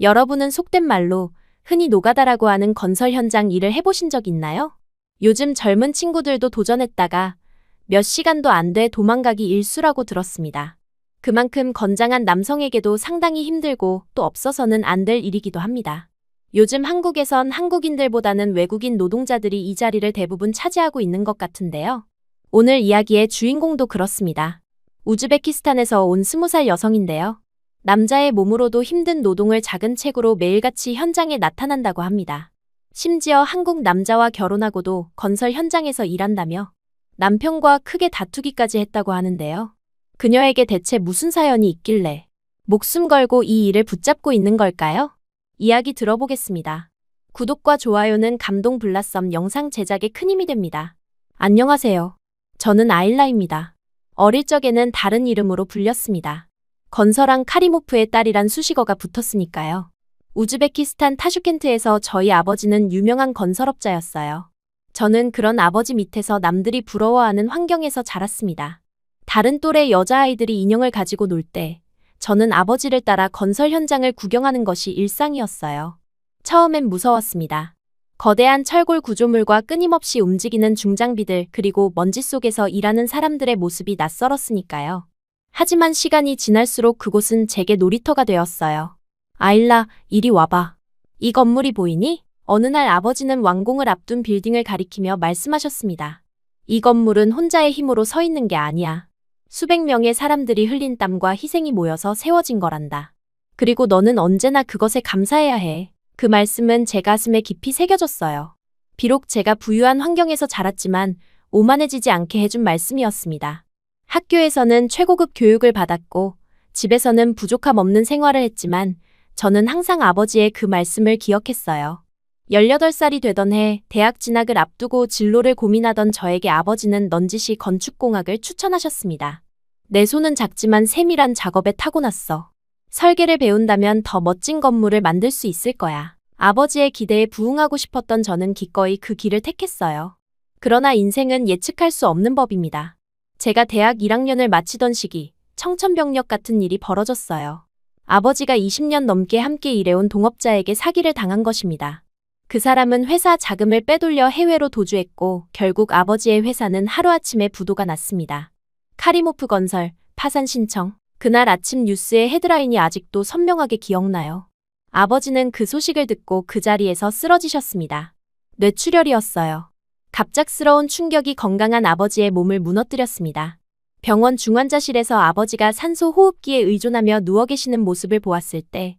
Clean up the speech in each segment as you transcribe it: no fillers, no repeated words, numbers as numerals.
여러분은 속된 말로 흔히 노가다라고 하는 건설 현장 일을 해보신 적 있나요? 요즘 젊은 친구들도 도전했다가 몇 시간도 안 돼 도망가기 일쑤라고 들었습니다. 그만큼 건장한 남성에게도 상당히 힘들고 또 없어서는 안 될 일이기도 합니다. 요즘 한국에선 한국인들보다는 외국인 노동자들이 이 자리를 대부분 차지하고 있는 것 같은데요. 오늘 이야기의 주인공도 그렇습니다. 우즈베키스탄에서 온 20살 여성인데요. 남자의 몸으로도 힘든 노동을 작은 책으로 매일같이 현장에 나타난다고 합니다. 심지어 한국 남자와 결혼하고도 건설 현장에서 일한다며 남편과 크게 다투기까지 했다고 하는데요. 그녀에게 대체 무슨 사연이 있길래 목숨 걸고 이 일을 붙잡고 있는 걸까요? 이야기 들어보겠습니다. 구독과 좋아요는 감동 블라썸 영상 제작에 큰 힘이 됩니다. 안녕하세요. 저는 아일라입니다. 어릴 적에는 다른 이름으로 불렸습니다. 건설왕 카리모프의 딸이란 수식어가 붙었으니까요. 우즈베키스탄 타슈켄트에서 저희 아버지는 유명한 건설업자였어요. 저는 그런 아버지 밑에서 남들이 부러워하는 환경에서 자랐습니다. 다른 또래 여자아이들이 인형을 가지고 놀 때 저는 아버지를 따라 건설 현장을 구경하는 것이 일상이었어요. 처음엔 무서웠습니다. 거대한 철골 구조물과 끊임없이 움직이는 중장비들 그리고 먼지 속에서 일하는 사람들의 모습이 낯설었으니까요. 하지만 시간이 지날수록 그곳은 제게 놀이터가 되었어요. 아일라, 이리 와봐. 이 건물이 보이니? 어느 날 아버지는 완공을 앞둔 빌딩을 가리키며 말씀하셨습니다. 이 건물은 혼자의 힘으로 서 있는 게 아니야. 수백 명의 사람들이 흘린 땀과 희생이 모여서 세워진 거란다. 그리고 너는 언제나 그것에 감사해야 해. 그 말씀은 제 가슴에 깊이 새겨졌어요. 비록 제가 부유한 환경에서 자랐지만 오만해지지 않게 해준 말씀이었습니다. 학교에서는 최고급 교육을 받았고 집에서는 부족함 없는 생활을 했지만 저는 항상 아버지의 그 말씀을 기억했어요. 18살이 되던 해 대학 진학을 앞두고 진로를 고민하던 저에게 아버지는 넌지시 건축공학을 추천하셨습니다. 내 손은 작지만 세밀한 작업에 타고났어. 설계를 배운다면 더 멋진 건물을 만들 수 있을 거야. 아버지의 기대에 부응하고 싶었던 저는 기꺼이 그 길을 택했어요. 그러나 인생은 예측할 수 없는 법입니다. 제가 대학 1학년을 마치던 시기 청천벽력 같은 일이 벌어졌어요. 아버지가 20년 넘게 함께 일해온 동업자에게 사기를 당한 것입니다. 그 사람은 회사 자금을 빼돌려 해외로 도주했고 결국 아버지의 회사는 하루아침에 부도가 났습니다. 카리모프 건설, 파산 신청. 그날 아침 뉴스의 헤드라인이 아직도 선명하게 기억나요. 아버지는 그 소식을 듣고 그 자리에서 쓰러지셨습니다. 뇌출혈이었어요. 갑작스러운 충격이 건강한 아버지의 몸을 무너뜨렸습니다. 병원 중환자실에서 아버지가 산소 호흡기에 의존하며 누워 계시는 모습을 보았을 때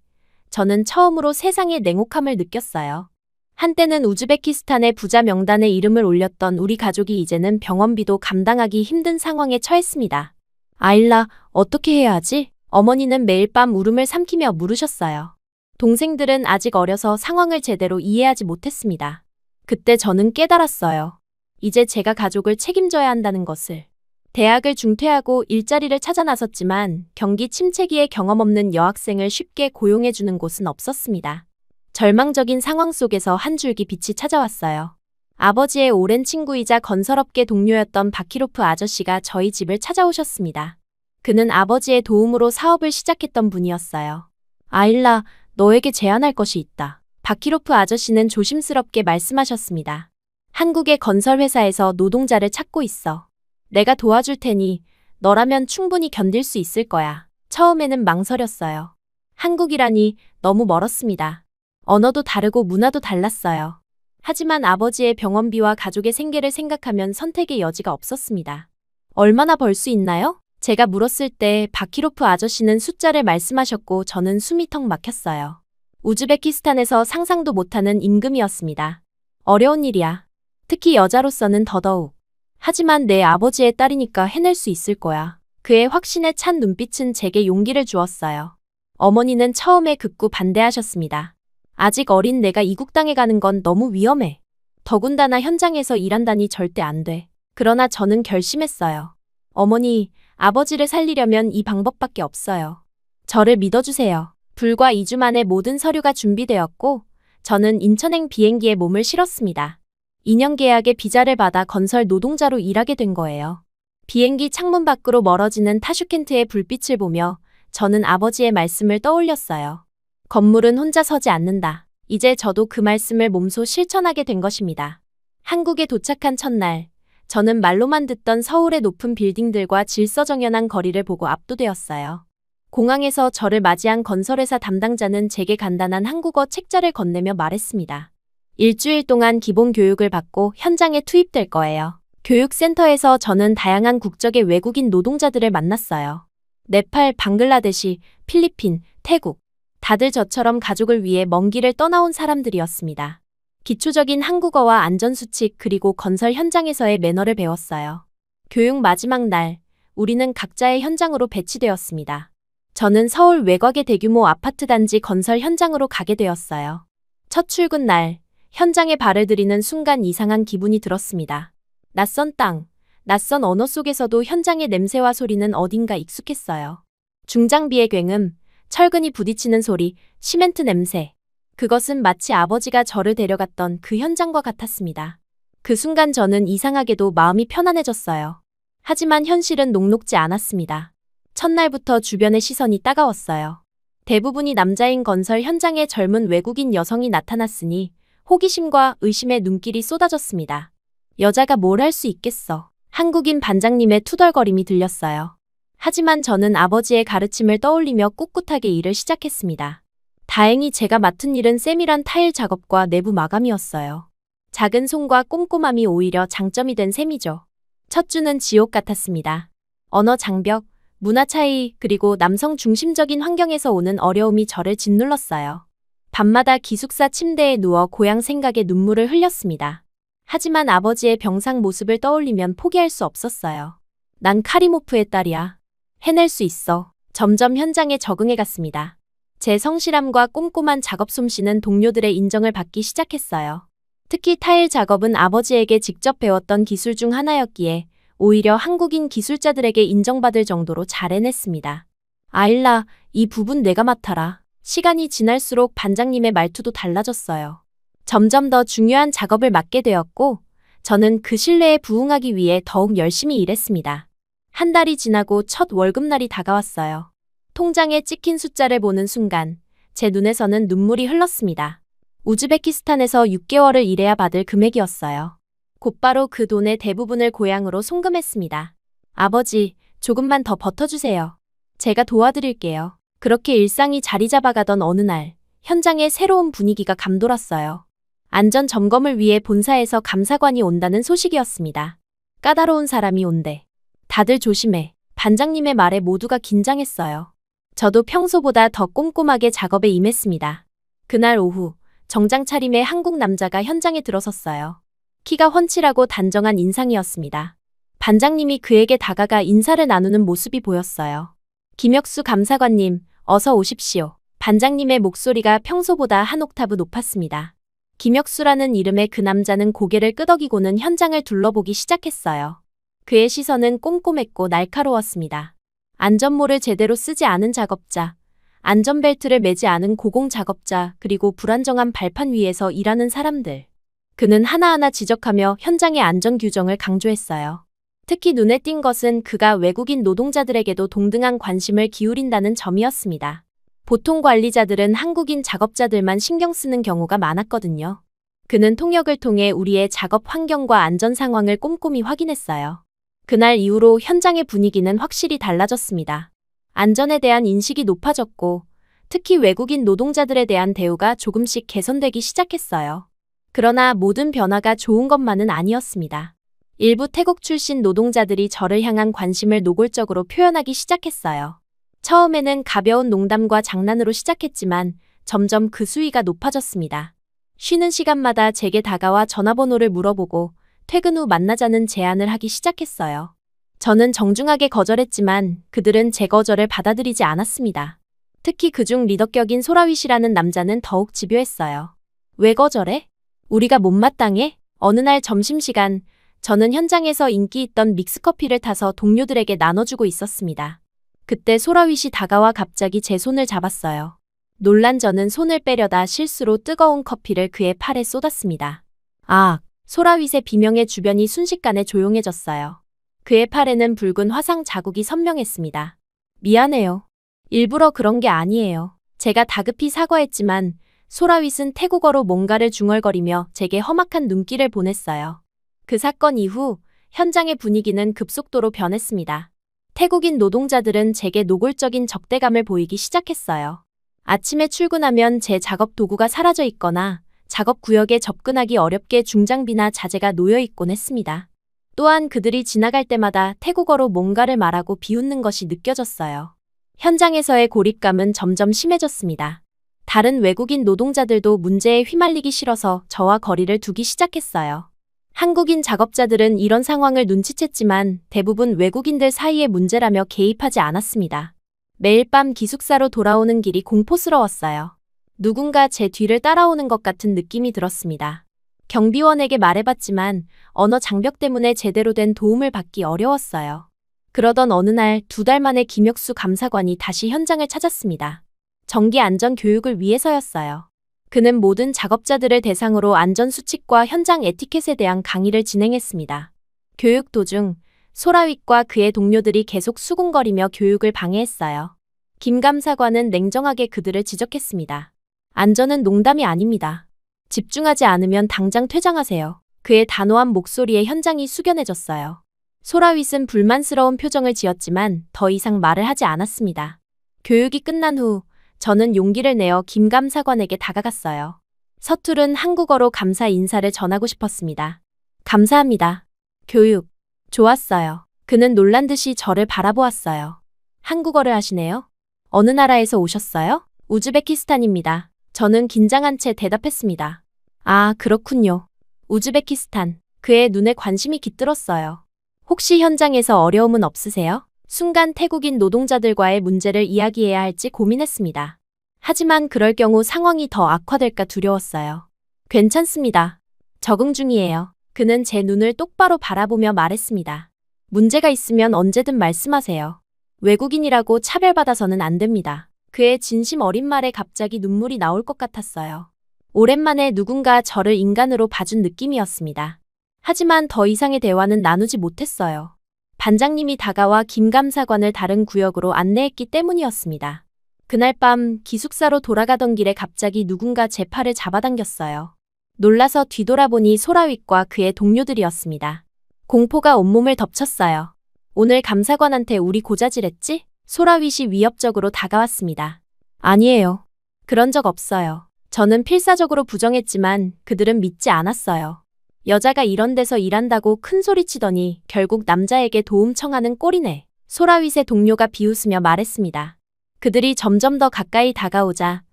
저는 처음으로 세상의 냉혹함을 느꼈어요. 한때는 우즈베키스탄의 부자 명단에 이름을 올렸던 우리 가족이 이제는 병원비도 감당하기 힘든 상황에 처했습니다. 아일라, 어떻게 해야 하지? 어머니는 매일 밤 울음을 삼키며 물으셨어요. 동생들은 아직 어려서 상황을 제대로 이해하지 못했습니다. 그때 저는 깨달았어요. 이제 제가 가족을 책임져야 한다는 것을. 대학을 중퇴하고 일자리를 찾아 나섰지만 경기 침체기에 경험 없는 여학생을 쉽게 고용해주는 곳은 없었습니다. 절망적인 상황 속에서 한 줄기 빛이 찾아왔어요. 아버지의 오랜 친구이자 건설업계 동료였던 바키로프 아저씨가 저희 집을 찾아오셨습니다. 그는 아버지의 도움으로 사업을 시작했던 분이었어요. 아일라, 너에게 제안할 것이 있다. 바키로프 아저씨는 조심스럽게 말씀하셨습니다. 한국의 건설회사에서 노동자를 찾고 있어. 내가 도와줄 테니 너라면 충분히 견딜 수 있을 거야. 처음에는 망설였어요. 한국이라니 너무 멀었습니다. 언어도 다르고 문화도 달랐어요. 하지만 아버지의 병원비와 가족의 생계를 생각하면 선택의 여지가 없었습니다. 얼마나 벌 수 있나요? 제가 물었을 때 바키로프 아저씨는 숫자를 말씀하셨고 저는 숨이 턱 막혔어요. 우즈베키스탄에서 상상도 못하는 임금이었습니다. 어려운 일이야. 특히 여자로서는 더더욱. 하지만 내 아버지의 딸이니까 해낼 수 있을 거야. 그의 확신에 찬 눈빛은 제게 용기를 주었어요. 어머니는 처음에 극구 반대하셨습니다. 아직 어린 내가 이국 땅에 가는 건 너무 위험해. 더군다나 현장에서 일한다니 절대 안 돼. 그러나 저는 결심했어요. 어머니, 아버지를 살리려면 이 방법밖에 없어요. 저를 믿어주세요. 불과 2주 만에 모든 서류가 준비되었고 저는 인천행 비행기에 몸을 실었습니다. 2년 계약의 비자를 받아 건설 노동자로 일하게 된 거예요. 비행기 창문 밖으로 멀어지는 타슈켄트의 불빛을 보며 저는 아버지의 말씀을 떠올렸어요. 건물은 혼자 서지 않는다. 이제 저도 그 말씀을 몸소 실천하게 된 것입니다. 한국에 도착한 첫날, 저는 말로만 듣던 서울의 높은 빌딩들과 질서정연한 거리를 보고 압도되었어요. 공항에서 저를 맞이한 건설회사 담당자는 제게 간단한 한국어 책자를 건네며 말했습니다. 일주일 동안 기본 교육을 받고 현장에 투입될 거예요. 교육센터에서 저는 다양한 국적의 외국인 노동자들을 만났어요. 네팔, 방글라데시, 필리핀, 태국. 다들 저처럼 가족을 위해 먼 길을 떠나온 사람들이었습니다. 기초적인 한국어와 안전수칙 그리고 건설 현장에서의 매너를 배웠어요. 교육 마지막 날, 우리는 각자의 현장으로 배치되었습니다. 저는 서울 외곽의 대규모 아파트 단지 건설 현장으로 가게 되었어요. 첫 출근 날, 현장에 발을 들이는 순간 이상한 기분이 들었습니다. 낯선 땅, 낯선 언어 속에서도 현장의 냄새와 소리는 어딘가 익숙했어요. 중장비의 굉음, 철근이 부딪히는 소리, 시멘트 냄새. 그것은 마치 아버지가 저를 데려갔던 그 현장과 같았습니다. 그 순간 저는 이상하게도 마음이 편안해졌어요. 하지만 현실은 녹록지 않았습니다. 첫날부터 주변의 시선이 따가웠어요. 대부분이 남자인 건설 현장에 젊은 외국인 여성이 나타났으니 호기심과 의심의 눈길이 쏟아졌습니다. 여자가 뭘 할 수 있겠어. 한국인 반장님의 투덜거림이 들렸어요. 하지만 저는 아버지의 가르침을 떠올리며 꿋꿋하게 일을 시작했습니다. 다행히 제가 맡은 일은 세밀한 타일 작업과 내부 마감이었어요. 작은 손과 꼼꼼함이 오히려 장점이 된 셈이죠. 첫 주는 지옥 같았습니다. 언어 장벽, 문화 차이, 그리고 남성 중심적인 환경에서 오는 어려움이 저를 짓눌렀어요. 밤마다 기숙사 침대에 누워 고향 생각에 눈물을 흘렸습니다. 하지만 아버지의 병상 모습을 떠올리면 포기할 수 없었어요. 난 카리모프의 딸이야. 해낼 수 있어. 점점 현장에 적응해 갔습니다. 제 성실함과 꼼꼼한 작업 솜씨는 동료들의 인정을 받기 시작했어요. 특히 타일 작업은 아버지에게 직접 배웠던 기술 중 하나였기에 오히려 한국인 기술자들에게 인정받을 정도로 잘 해냈습니다. 아일라, 이 부분 내가 맡아라. 시간이 지날수록 반장님의 말투도 달라졌어요. 점점 더 중요한 작업을 맡게 되었고, 저는 그 신뢰에 부응하기 위해 더욱 열심히 일했습니다. 한 달이 지나고 첫 월급날이 다가왔어요. 통장에 찍힌 숫자를 보는 순간, 제 눈에서는 눈물이 흘렀습니다. 우즈베키스탄에서 6개월을 일해야 받을 금액이었어요. 곧바로 그 돈의 대부분을 고향으로 송금했습니다. 아버지, 조금만 더 버텨주세요. 제가 도와드릴게요. 그렇게 일상이 자리 잡아가던 어느 날, 현장에 새로운 분위기가 감돌았어요. 안전 점검을 위해 본사에서 감사관이 온다는 소식이었습니다. 까다로운 사람이 온대. 다들 조심해. 반장님의 말에 모두가 긴장했어요. 저도 평소보다 더 꼼꼼하게 작업에 임했습니다. 그날 오후, 정장 차림의 한국 남자가 현장에 들어섰어요. 키가 훤칠하고 단정한 인상이었습니다. 반장님이 그에게 다가가 인사를 나누는 모습이 보였어요. 김혁수 감사관님, 어서 오십시오. 반장님의 목소리가 평소보다 한 옥타브 높았습니다. 김혁수라는 이름의 그 남자는 고개를 끄덕이고는 현장을 둘러보기 시작했어요. 그의 시선은 꼼꼼했고 날카로웠습니다. 안전모를 제대로 쓰지 않은 작업자, 안전벨트를 매지 않은 고공 작업자, 그리고 불안정한 발판 위에서 일하는 사람들. 그는 하나하나 지적하며 현장의 안전 규정을 강조했어요. 특히 눈에 띈 것은 그가 외국인 노동자들에게도 동등한 관심을 기울인다는 점이었습니다. 보통 관리자들은 한국인 작업자들만 신경 쓰는 경우가 많았거든요. 그는 통역을 통해 우리의 작업 환경과 안전 상황을 꼼꼼히 확인했어요. 그날 이후로 현장의 분위기는 확실히 달라졌습니다. 안전에 대한 인식이 높아졌고, 특히 외국인 노동자들에 대한 대우가 조금씩 개선되기 시작했어요. 그러나 모든 변화가 좋은 것만은 아니었습니다. 일부 태국 출신 노동자들이 저를 향한 관심을 노골적으로 표현하기 시작했어요. 처음에는 가벼운 농담과 장난으로 시작했지만 점점 그 수위가 높아졌습니다. 쉬는 시간마다 제게 다가와 전화번호를 물어보고 퇴근 후 만나자는 제안을 하기 시작했어요. 저는 정중하게 거절했지만 그들은 제 거절을 받아들이지 않았습니다. 특히 그중 리더격인 소라위 씨라는 남자는 더욱 집요했어요. 왜 거절해? 우리가 못마땅해? 어느 날 점심시간, 저는 현장에서 인기 있던 믹스커피를 타서 동료들에게 나눠주고 있었습니다. 그때 소라위 씨 다가와 갑자기 제 손을 잡았어요. 놀란 저는 손을 빼려다 실수로 뜨거운 커피를 그의 팔에 쏟았습니다. 아, 소라윗의 비명의 주변이 순식간에 조용해졌어요. 그의 팔에는 붉은 화상 자국이 선명했습니다. 미안해요. 일부러 그런 게 아니에요. 제가 다급히 사과했지만 소라윗은 태국어로 뭔가를 중얼거리며 제게 험악한 눈길을 보냈어요. 그 사건 이후 현장의 분위기는 급속도로 변했습니다. 태국인 노동자들은 제게 노골적인 적대감을 보이기 시작했어요. 아침에 출근하면 제 작업 도구가 사라져 있거나 작업 구역에 접근하기 어렵게 중장비나 자재가 놓여 있곤 했습니다. 또한 그들이 지나갈 때마다 태국어로 뭔가를 말하고 비웃는 것이 느껴졌어요. 현장에서의 고립감은 점점 심해졌습니다. 다른 외국인 노동자들도 문제에 휘말리기 싫어서 저와 거리를 두기 시작했어요. 한국인 작업자들은 이런 상황을 눈치챘지만 대부분 외국인들 사이의 문제라며 개입하지 않았습니다. 매일 밤 기숙사로 돌아오는 길이 공포스러웠어요. 누군가 제 뒤를 따라오는 것 같은 느낌이 들었습니다. 경비원에게 말해봤지만 언어 장벽 때문에 제대로 된 도움을 받기 어려웠어요. 그러던 어느 날 2달 만에 김혁수 감사관이 다시 현장을 찾았습니다. 정기 안전 교육을 위해서였어요. 그는 모든 작업자들을 대상으로 안전수칙과 현장 에티켓에 대한 강의를 진행했습니다. 교육 도중 소라윗과 그의 동료들이 계속 수군거리며 교육을 방해했어요. 김 감사관은 냉정하게 그들을 지적했습니다. 안전은 농담이 아닙니다. 집중하지 않으면 당장 퇴장하세요. 그의 단호한 목소리에 현장이 숙연해졌어요. 소라윗은 불만스러운 표정을 지었지만 더 이상 말을 하지 않았습니다. 교육이 끝난 후 저는 용기를 내어 김 감사관에게 다가갔어요. 서투른 한국어로 감사 인사를 전하고 싶었습니다. 감사합니다. 교육 좋았어요. 그는 놀란 듯이 저를 바라보았어요. 한국어를 하시네요? 어느 나라에서 오셨어요? 우즈베키스탄입니다. 저는 긴장한 채 대답했습니다. 아, 그렇군요. 우즈베키스탄. 그의 눈에 관심이 깃들었어요. 혹시 현장에서 어려움은 없으세요? 순간 태국인 노동자들과의 문제를 이야기해야 할지 고민했습니다. 하지만 그럴 경우 상황이 더 악화될까 두려웠어요. 괜찮습니다. 적응 중이에요. 그는 제 눈을 똑바로 바라보며 말했습니다. 문제가 있으면 언제든 말씀하세요. 외국인이라고 차별받아서는 안 됩니다. 그의 진심 어린 말에 갑자기 눈물이 나올 것 같았어요. 오랜만에 누군가 저를 인간으로 봐준 느낌이었습니다. 하지만 더 이상의 대화는 나누지 못했어요. 반장님이 다가와 김 감사관을 다른 구역으로 안내했기 때문이었습니다. 그날 밤 기숙사로 돌아가던 길에 갑자기 누군가 제 팔을 잡아당겼어요. 놀라서 뒤돌아보니 소라윗과 그의 동료들이었습니다. 공포가 온몸을 덮쳤어요. 오늘 감사관한테 우리 고자질했지? 소라윗이 위협적으로 다가왔습니다. 아니에요. 그런 적 없어요. 저는 필사적으로 부정했지만 그들은 믿지 않았어요. 여자가 이런 데서 일한다고 큰 소리치더니 결국 남자에게 도움 청하는 꼴이네. 소라윗의 동료가 비웃으며 말했습니다. 그들이 점점 더 가까이 다가오자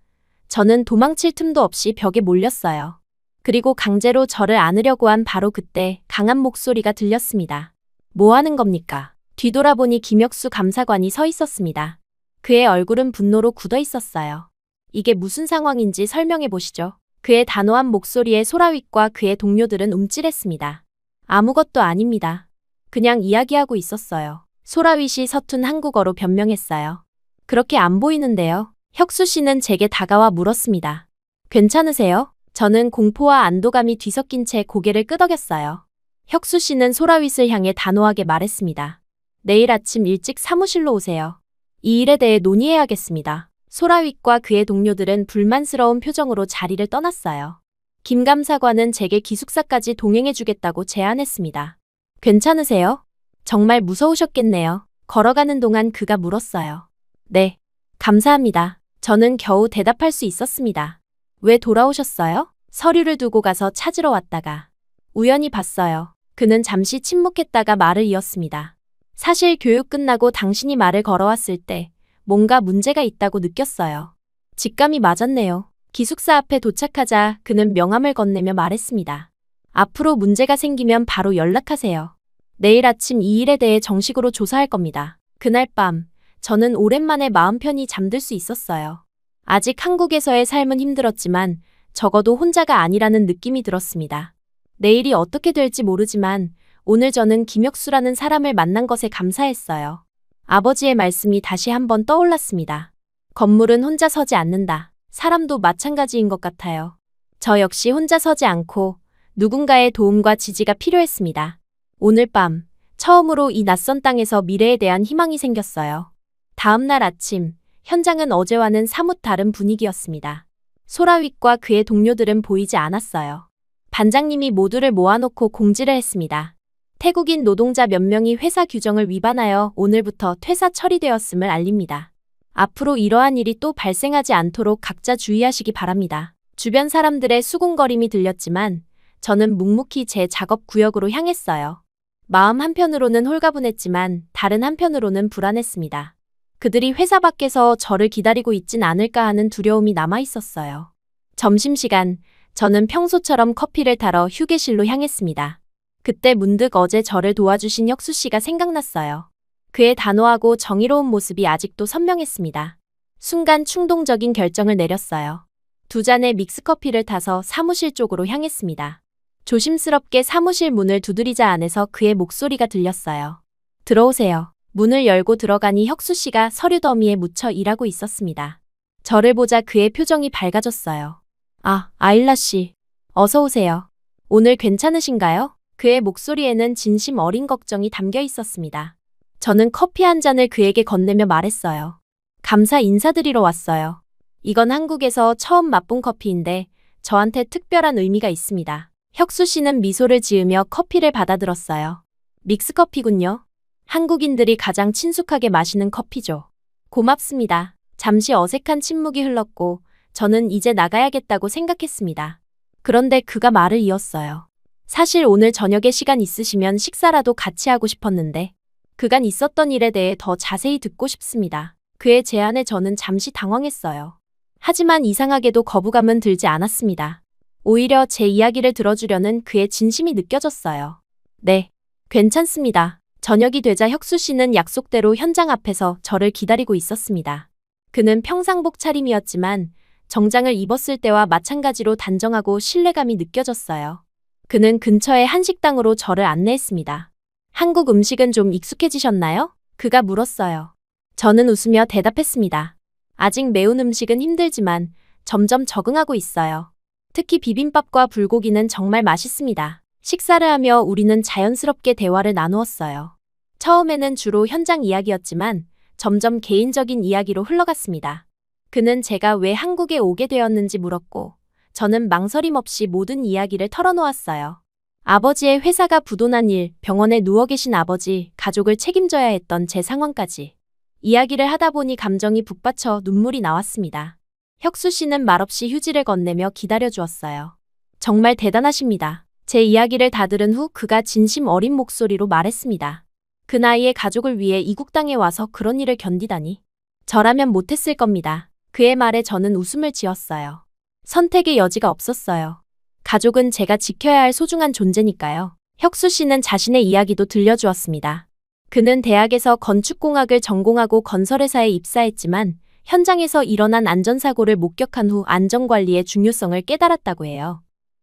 저는 도망칠 틈도 없이 벽에 몰렸어요. 그리고 강제로 저를 안으려고 한 바로 그때 강한 목소리가 들렸습니다. 뭐 하는 겁니까? 뒤돌아보니 김혁수 감사관이 서 있었습니다. 그의 얼굴은 분노로 굳어 있었어요. 이게 무슨 상황인지 설명해 보시죠. 그의 단호한 목소리에 소라윗과 그의 동료들은 움찔했습니다. 아무것도 아닙니다. 그냥 이야기하고 있었어요. 소라윗이 서툰 한국어로 변명했어요. 그렇게 안 보이는데요. 혁수 씨는 제게 다가와 물었습니다. 괜찮으세요? 저는 공포와 안도감이 뒤섞인 채 고개를 끄덕였어요. 혁수 씨는 소라윗을 향해 단호하게 말했습니다. 내일 아침 일찍 사무실로 오세요. 이 일에 대해 논의해야겠습니다. 소라윗과 그의 동료들은 불만스러운 표정으로 자리를 떠났어요. 김 감사관은 제게 기숙사까지 동행해주겠다고 제안했습니다. 괜찮으세요? 정말 무서우셨겠네요. 걸어가는 동안 그가 물었어요. 네, 감사합니다. 저는 겨우 대답할 수 있었습니다. 왜 돌아오셨어요? 서류를 두고 가서 찾으러 왔다가. 우연히 봤어요. 그는 잠시 침묵했다가 말을 이었습니다. 사실 교육 끝나고 당신이 말을 걸어왔을 때 뭔가 문제가 있다고 느꼈어요. 직감이 맞았네요. 기숙사 앞에 도착하자 그는 명함을 건네며 말했습니다. 앞으로 문제가 생기면 바로 연락하세요. 내일 아침 이 일에 대해 정식으로 조사할 겁니다. 그날 밤 저는 오랜만에 마음 편히 잠들 수 있었어요. 아직 한국에서의 삶은 힘들었지만 적어도 혼자가 아니라는 느낌이 들었습니다. 내일이 어떻게 될지 모르지만 오늘 저는 김혁수라는 사람을 만난 것에 감사했어요. 아버지의 말씀이 다시 한번 떠올랐습니다. 건물은 혼자 서지 않는다. 사람도 마찬가지인 것 같아요. 저 역시 혼자 서지 않고 누군가의 도움과 지지가 필요했습니다. 오늘 밤 처음으로 이 낯선 땅에서 미래에 대한 희망이 생겼어요. 다음 날 아침 현장은 어제와는 사뭇 다른 분위기였습니다. 소라윗과 그의 동료들은 보이지 않았어요. 반장님이 모두를 모아놓고 공지를 했습니다. 태국인 노동자 몇 명이 회사 규정을 위반하여 오늘부터 퇴사 처리되었음을 알립니다. 앞으로 이러한 일이 또 발생하지 않도록 각자 주의하시기 바랍니다. 주변 사람들의 수군거림이 들렸지만 저는 묵묵히 제 작업 구역으로 향했어요. 마음 한편으로는 홀가분했지만 다른 한편으로는 불안했습니다. 그들이 회사 밖에서 저를 기다리고 있진 않을까 하는 두려움이 남아 있었어요. 점심시간, 저는 평소처럼 커피를 타러 휴게실로 향했습니다. 그때 문득 어제 저를 도와주신 혁수 씨가 생각났어요. 그의 단호하고 정의로운 모습이 아직도 선명했습니다. 순간 충동적인 결정을 내렸어요. 2잔의 믹스커피를 타서 사무실 쪽으로 향했습니다. 조심스럽게 사무실 문을 두드리자 안에서 그의 목소리가 들렸어요. 들어오세요. 문을 열고 들어가니 혁수 씨가 서류 더미에 묻혀 일하고 있었습니다. 저를 보자 그의 표정이 밝아졌어요. 아, 아일라 씨. 어서 오세요. 오늘 괜찮으신가요? 그의 목소리에는 진심 어린 걱정이 담겨 있었습니다. 저는 커피 한 잔을 그에게 건네며 말했어요. 감사 인사드리러 왔어요. 이건 한국에서 처음 맛본 커피인데 저한테 특별한 의미가 있습니다. 혁수 씨는 미소를 지으며 커피를 받아들었어요. 믹스커피군요. 한국인들이 가장 친숙하게 마시는 커피죠. 고맙습니다. 잠시 어색한 침묵이 흘렀고 저는 이제 나가야겠다고 생각했습니다. 그런데 그가 말을 이었어요. 사실 오늘 저녁에 시간 있으시면 식사라도 같이 하고 싶었는데 그간 있었던 일에 대해 더 자세히 듣고 싶습니다. 그의 제안에 저는 잠시 당황했어요. 하지만 이상하게도 거부감은 들지 않았습니다. 오히려 제 이야기를 들어주려는 그의 진심이 느껴졌어요. 네, 괜찮습니다. 저녁이 되자 혁수 씨는 약속대로 현장 앞에서 저를 기다리고 있었습니다. 그는 평상복 차림이었지만 정장을 입었을 때와 마찬가지로 단정하고 신뢰감이 느껴졌어요. 그는 근처의 한식당으로 저를 안내했습니다. 한국 음식은 좀 익숙해지셨나요? 그가 물었어요. 저는 웃으며 대답했습니다. 아직 매운 음식은 힘들지만 점점 적응하고 있어요. 특히 비빔밥과 불고기는 정말 맛있습니다. 식사를 하며 우리는 자연스럽게 대화를 나누었어요. 처음에는 주로 현장 이야기였지만 점점 개인적인 이야기로 흘러갔습니다. 그는 제가 왜 한국에 오게 되었는지 물었고 저는 망설임 없이 모든 이야기를 털어놓았어요. 아버지의 회사가 부도난 일, 병원에 누워 계신 아버지, 가족을 책임져야 했던 제 상황까지. 이야기를 하다 보니 감정이 북받쳐 눈물이 나왔습니다. 혁수 씨는 말없이 휴지를 건네며 기다려주었어요. 정말 대단하십니다. 제 이야기를 다 들은 후 그가 진심 어린 목소리로 말했습니다. 그 나이에 가족을 위해 이국 땅에 와서 그런 일을 견디다니. 저라면 못했을 겁니다. 그의 말에 저는 웃음을 지었어요. 선택의 여지가 없었어요. 가족은 제가 지켜야 할 소중한 존재니까요. 혁수 씨는 자신의 이야기도 들려주었습니다. 그는 대학에서 건축공학을 전공하고 건설회사에 입사했지만 현장에서 일어난 안전사고를 목격한 후 안전관리의 중요성을 깨달았다고 해요.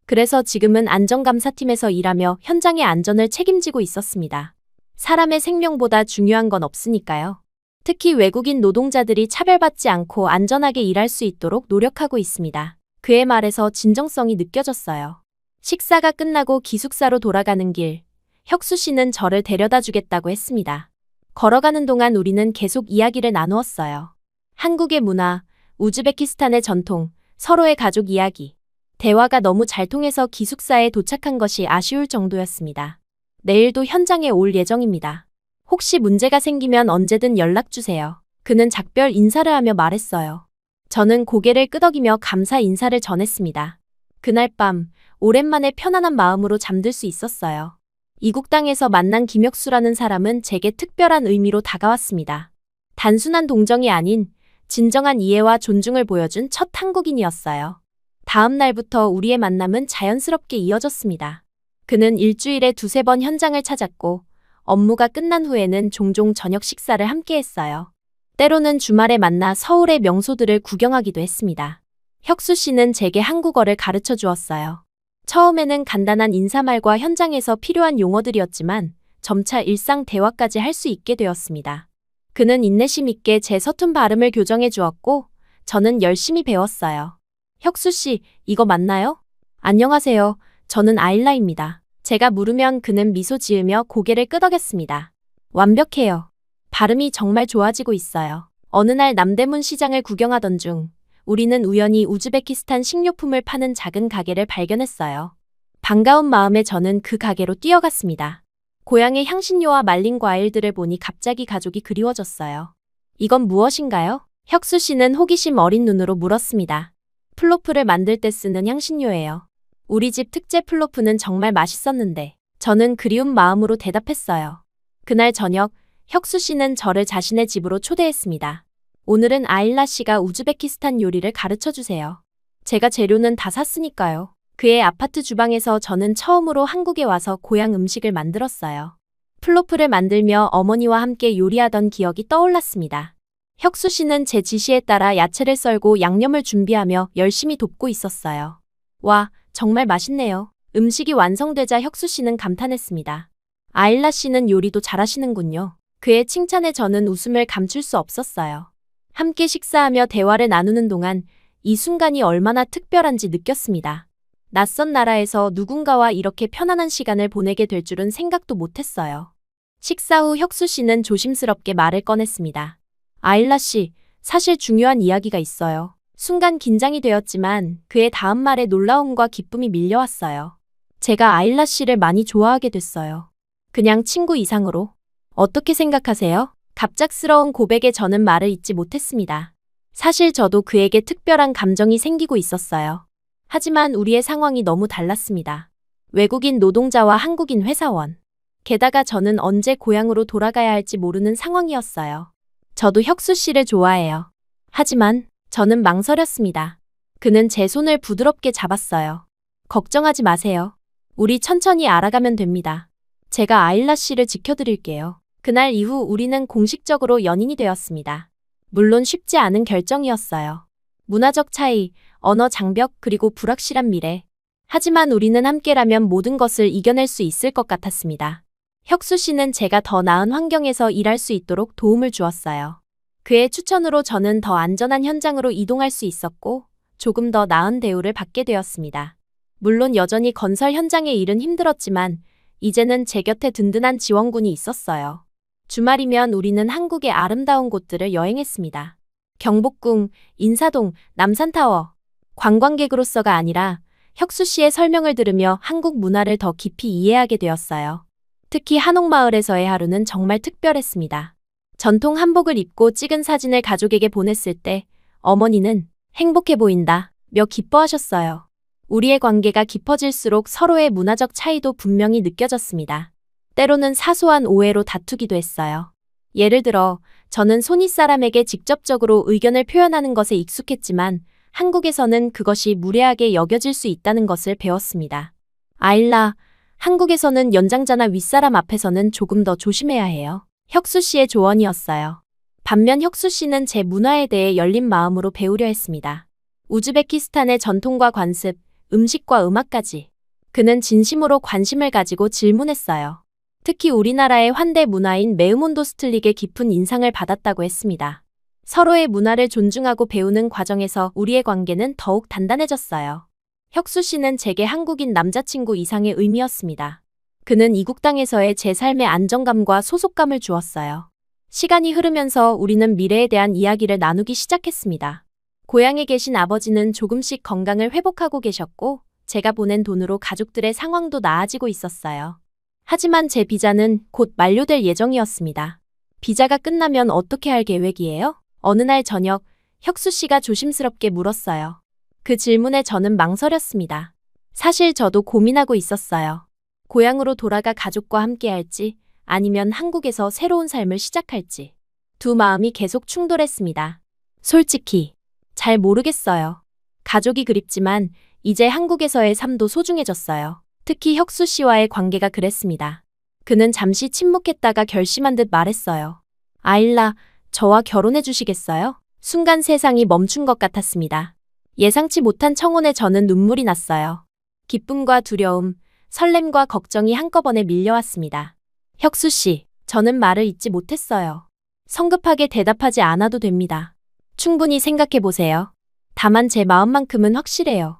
그래서 지금은 안전감사팀에서 일하며 현장의 안전을 책임지고 있었습니다. 사람의 생명보다 중요한 건 없으니까요. 특히 외국인 노동자들이 차별받지 않고 안전하게 일할 수 있도록 노력하고 있습니다. 그의 말에서 진정성이 느껴졌어요. 식사가 끝나고 기숙사로 돌아가는 길, 혁수 씨는 저를 데려다 주겠다고 했습니다. 걸어가는 동안 우리는 계속 이야기를 나누었어요. 한국의 문화, 우즈베키스탄의 전통, 서로의 가족 이야기. 대화가 너무 잘 통해서 기숙사에 도착한 것이 아쉬울 정도였습니다. 내일도 현장에 올 예정입니다. 혹시 문제가 생기면 언제든 연락주세요. 그는 작별 인사를 하며 말했어요. 저는 고개를 끄덕이며 감사 인사를 전했습니다. 그날 밤 오랜만에 편안한 마음으로 잠들 수 있었어요. 이국 땅에서 만난 김혁수라는 사람은 제게 특별한 의미로 다가왔습니다. 단순한 동정이 아닌 진정한 이해와 존중을 보여준 첫 한국인이었어요. 다음 날부터 우리의 만남은 자연스럽게 이어졌습니다. 그는 일주일에 2~3번 현장을 찾았고 업무가 끝난 후에는 종종 저녁 식사를 함께 했어요. 때로는 주말에 만나 서울의 명소들을 구경하기도 했습니다. 혁수 씨는 제게 한국어를 가르쳐 주었어요. 처음에는 간단한 인사말과 현장에서 필요한 용어들이었지만 점차 일상 대화까지 할 수 있게 되었습니다. 그는 인내심 있게 제 서툰 발음을 교정해 주었고 저는 열심히 배웠어요. 혁수 씨, 이거 맞나요? 안녕하세요. 저는 아일라입니다. 제가 물으면 그는 미소 지으며 고개를 끄덕였습니다. 완벽해요. 발음이 정말 좋아지고 있어요. 어느 날 남대문 시장을 구경하던 중 우리는 우연히 우즈베키스탄 식료품을 파는 작은 가게를 발견했어요. 반가운 마음에 저는 그 가게로 뛰어갔습니다. 고향의 향신료와 말린 과일들을 보니 갑자기 가족이 그리워졌어요. 이건 무엇인가요? 혁수 씨는 호기심 어린 눈으로 물었습니다. 플로프를 만들 때 쓰는 향신료예요. 우리 집 특제 플로프는 정말 맛있었는데 저는 그리운 마음으로 대답했어요. 그날 저녁 혁수 씨는 저를 자신의 집으로 초대했습니다. 오늘은 아일라 씨가 우즈베키스탄 요리를 가르쳐 주세요. 제가 재료는 다 샀으니까요. 그의 아파트 주방에서 저는 처음으로 한국에 와서 고향 음식을 만들었어요. 플로프를 만들며 어머니와 함께 요리하던 기억이 떠올랐습니다. 혁수 씨는 제 지시에 따라 야채를 썰고 양념을 준비하며 열심히 돕고 있었어요. 와, 정말 맛있네요. 음식이 완성되자 혁수 씨는 감탄했습니다. 아일라 씨는 요리도 잘하시는군요. 그의 칭찬에 저는 웃음을 감출 수 없었어요. 함께 식사하며 대화를 나누는 동안 이 순간이 얼마나 특별한지 느꼈습니다. 낯선 나라에서 누군가와 이렇게 편안한 시간을 보내게 될 줄은 생각도 못했어요. 식사 후 혁수 씨는 조심스럽게 말을 꺼냈습니다. 아일라 씨, 사실 중요한 이야기가 있어요. 순간 긴장이 되었지만 그의 다음 말에 놀라움과 기쁨이 밀려왔어요. 제가 아일라 씨를 많이 좋아하게 됐어요. 그냥 친구 이상으로. 어떻게 생각하세요? 갑작스러운 고백에 저는 말을 잇지 못했습니다. 사실 저도 그에게 특별한 감정이 생기고 있었어요. 하지만 우리의 상황이 너무 달랐습니다. 외국인 노동자와 한국인 회사원. 게다가 저는 언제 고향으로 돌아가야 할지 모르는 상황이었어요. 저도 혁수 씨를 좋아해요. 하지만 저는 망설였습니다. 그는 제 손을 부드럽게 잡았어요. 걱정하지 마세요. 우리 천천히 알아가면 됩니다. 제가 아일라 씨를 지켜드릴게요. 그날 이후 우리는 공식적으로 연인이 되었습니다. 물론 쉽지 않은 결정이었어요. 문화적 차이, 언어 장벽, 그리고 불확실한 미래. 하지만 우리는 함께라면 모든 것을 이겨낼 수 있을 것 같았습니다. 혁수 씨는 제가 더 나은 환경에서 일할 수 있도록 도움을 주었어요. 그의 추천으로 저는 더 안전한 현장으로 이동할 수 있었고 조금 더 나은 대우를 받게 되었습니다. 물론 여전히 건설 현장의 일은 힘들었지만 이제는 제 곁에 든든한 지원군이 있었어요. 주말이면 우리는 한국의 아름다운 곳들을 여행했습니다. 경복궁, 인사동, 남산타워. 관광객으로서가 아니라 혁수 씨의 설명을 들으며 한국 문화를 더 깊이 이해하게 되었어요. 특히 한옥마을에서의 하루는 정말 특별했습니다. 전통 한복을 입고 찍은 사진을 가족에게 보냈을 때 어머니는 행복해 보인다 며 기뻐하셨어요. 우리의 관계가 깊어질수록 서로의 문화적 차이도 분명히 느껴졌습니다. 때로는 사소한 오해로 다투기도 했어요. 예를 들어 저는 손이 사람에게 직접적으로 의견을 표현하는 것에 익숙했지만 한국에서는 그것이 무례하게 여겨질 수 있다는 것을 배웠습니다. 아일라, 한국에서는 연장자나 윗사람 앞에서는 조금 더 조심해야 해요. 혁수 씨의 조언이었어요. 반면 혁수 씨는 제 문화에 대해 열린 마음으로 배우려 했습니다. 우즈베키스탄의 전통과 관습, 음식과 음악까지. 그는 진심으로 관심을 가지고 질문했어요. 특히 우리나라의 환대 문화인 메으몬도스틀릭의 깊은 인상을 받았다고 했습니다. 서로의 문화를 존중하고 배우는 과정에서 우리의 관계는 더욱 단단해졌어요. 혁수 씨는 제게 한국인 남자친구 이상의 의미였습니다. 그는 이국 땅에서의 제 삶의 안정감과 소속감을 주었어요. 시간이 흐르면서 우리는 미래에 대한 이야기를 나누기 시작했습니다. 고향에 계신 아버지는 조금씩 건강을 회복하고 계셨고 제가 보낸 돈으로 가족들의 상황도 나아지고 있었어요. 하지만 제 비자는 곧 만료될 예정이었습니다. 비자가 끝나면 어떻게 할 계획이에요? 어느 날 저녁 혁수 씨가 조심스럽게 물었어요. 그 질문에 저는 망설였습니다. 사실 저도 고민하고 있었어요. 고향으로 돌아가 가족과 함께 할지 아니면 한국에서 새로운 삶을 시작할지. 두 마음이 계속 충돌했습니다. 솔직히 잘 모르겠어요. 가족이 그립지만 이제 한국에서의 삶도 소중해졌어요. 특히 혁수 씨와의 관계가 그랬습니다. 그는 잠시 침묵했다가 결심한 듯 말했어요. 아일라, 저와 결혼해 주시겠어요? 순간 세상이 멈춘 것 같았습니다. 예상치 못한 청혼에 저는 눈물이 났어요. 기쁨과 두려움, 설렘과 걱정이 한꺼번에 밀려왔습니다. 혁수 씨, 저는 말을 잇지 못했어요. 성급하게 대답하지 않아도 됩니다. 충분히 생각해 보세요. 다만 제 마음만큼은 확실해요.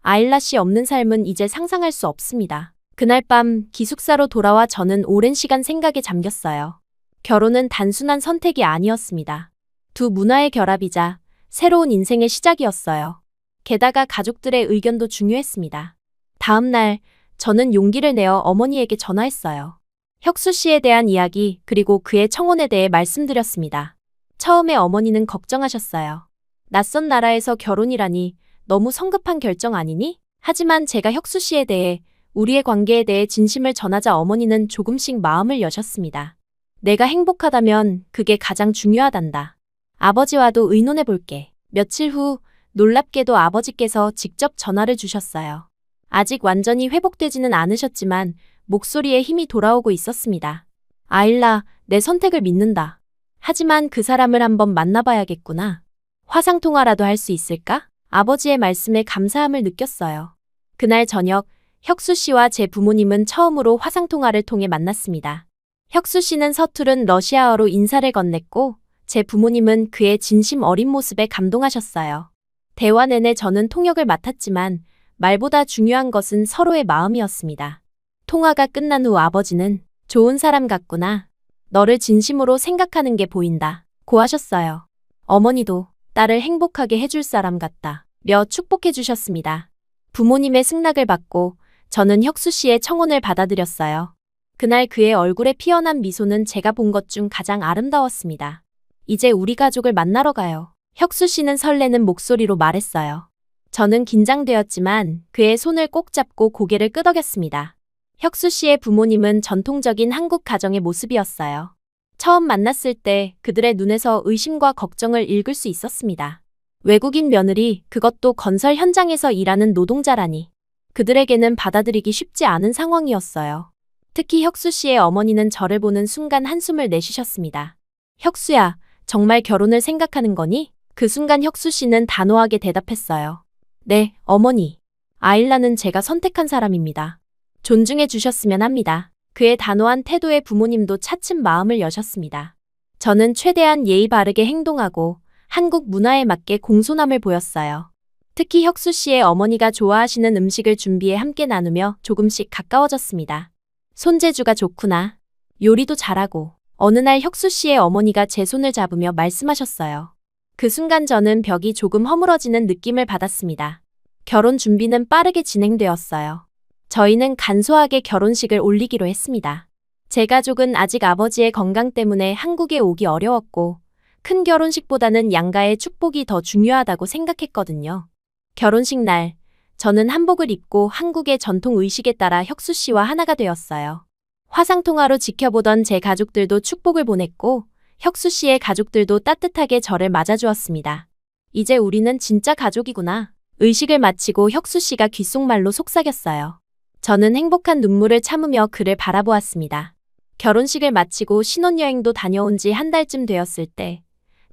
아일라 씨 없는 삶은 이제 상상할 수 없습니다. 그날 밤 기숙사로 돌아와 저는 오랜 시간 생각에 잠겼어요. 결혼은 단순한 선택이 아니었습니다. 두 문화의 결합이자 새로운 인생의 시작이었어요. 게다가 가족들의 의견도 중요했습니다. 다음 날, 저는 용기를 내어 어머니에게 전화했어요. 혁수 씨에 대한 이야기, 그리고 그의 청혼에 대해 말씀드렸습니다. 처음에 어머니는 걱정하셨어요. 낯선 나라에서 결혼이라니 너무 성급한 결정 아니니? 하지만 제가 혁수 씨에 대해, 우리의 관계에 대해 진심을 전하자 어머니는 조금씩 마음을 여셨습니다. 내가 행복하다면 그게 가장 중요하단다. 아버지와도 의논해 볼게. 며칠 후 놀랍게도 아버지께서 직접 전화를 주셨어요. 아직 완전히 회복되지는 않으셨지만 목소리에 힘이 돌아오고 있었습니다. 아일라, 내 선택을 믿는다. 하지만 그 사람을 한번 만나봐야겠구나. 화상통화라도 할 수 있을까? 아버지의 말씀에 감사함을 느꼈어요. 그날 저녁, 혁수 씨와 제 부모님은 처음으로 화상통화를 통해 만났습니다. 혁수 씨는 서투른 러시아어로 인사를 건넸고, 제 부모님은 그의 진심 어린 모습에 감동하셨어요. 대화 내내 저는 통역을 맡았지만 말보다 중요한 것은 서로의 마음이었습니다. 통화가 끝난 후 아버지는 좋은 사람 같구나. 너를 진심으로 생각하는 게 보인다. 고 하셨어요. 어머니도 딸을 행복하게 해줄 사람 같다. 며 축복해 주셨습니다. 부모님의 승낙을 받고 저는 혁수 씨의 청혼을 받아들였어요. 그날 그의 얼굴에 피어난 미소는 제가 본 것 중 가장 아름다웠습니다. 이제 우리 가족을 만나러 가요. 혁수 씨는 설레는 목소리로 말했어요. 저는 긴장되었지만 그의 손을 꼭 잡고 고개를 끄덕였습니다. 혁수 씨의 부모님은 전통적인 한국 가정의 모습이었어요. 처음 만났을 때 그들의 눈에서 의심과 걱정을 읽을 수 있었습니다. 외국인 며느리, 그것도 건설 현장에서 일하는 노동자라니. 그들에게는 받아들이기 쉽지 않은 상황이었어요. 특히 혁수 씨의 어머니는 저를 보는 순간 한숨을 내쉬셨습니다. 혁수야, 정말 결혼을 생각하는 거니? 그 순간 혁수 씨는 단호하게 대답했어요. 네, 어머니. 아일라는 제가 선택한 사람입니다. 존중해 주셨으면 합니다. 그의 단호한 태도에 부모님도 차츰 마음을 여셨습니다. 저는 최대한 예의 바르게 행동하고 한국 문화에 맞게 공손함을 보였어요. 특히 혁수 씨의 어머니가 좋아하시는 음식을 준비해 함께 나누며 조금씩 가까워졌습니다. 손재주가 좋구나. 요리도 잘하고. 어느 날 혁수 씨의 어머니가 제 손을 잡으며 말씀하셨어요. 그 순간 저는 벽이 조금 허물어지는 느낌을 받았습니다. 결혼 준비는 빠르게 진행되었어요. 저희는 간소하게 결혼식을 올리기로 했습니다. 제 가족은 아직 아버지의 건강 때문에 한국에 오기 어려웠고 큰 결혼식보다는 양가의 축복이 더 중요하다고 생각했거든요. 결혼식 날, 저는 한복을 입고 한국의 전통 의식에 따라 혁수 씨와 하나가 되었어요. 화상통화로 지켜보던 제 가족들도 축복을 보냈고 혁수 씨의 가족들도 따뜻하게 저를 맞아주었습니다. 이제 우리는 진짜 가족이구나. 의식을 마치고 혁수 씨가 귓속말로 속삭였어요. 저는 행복한 눈물을 참으며 그를 바라보았습니다. 결혼식을 마치고 신혼여행도 다녀온 지 한 달쯤 되었을 때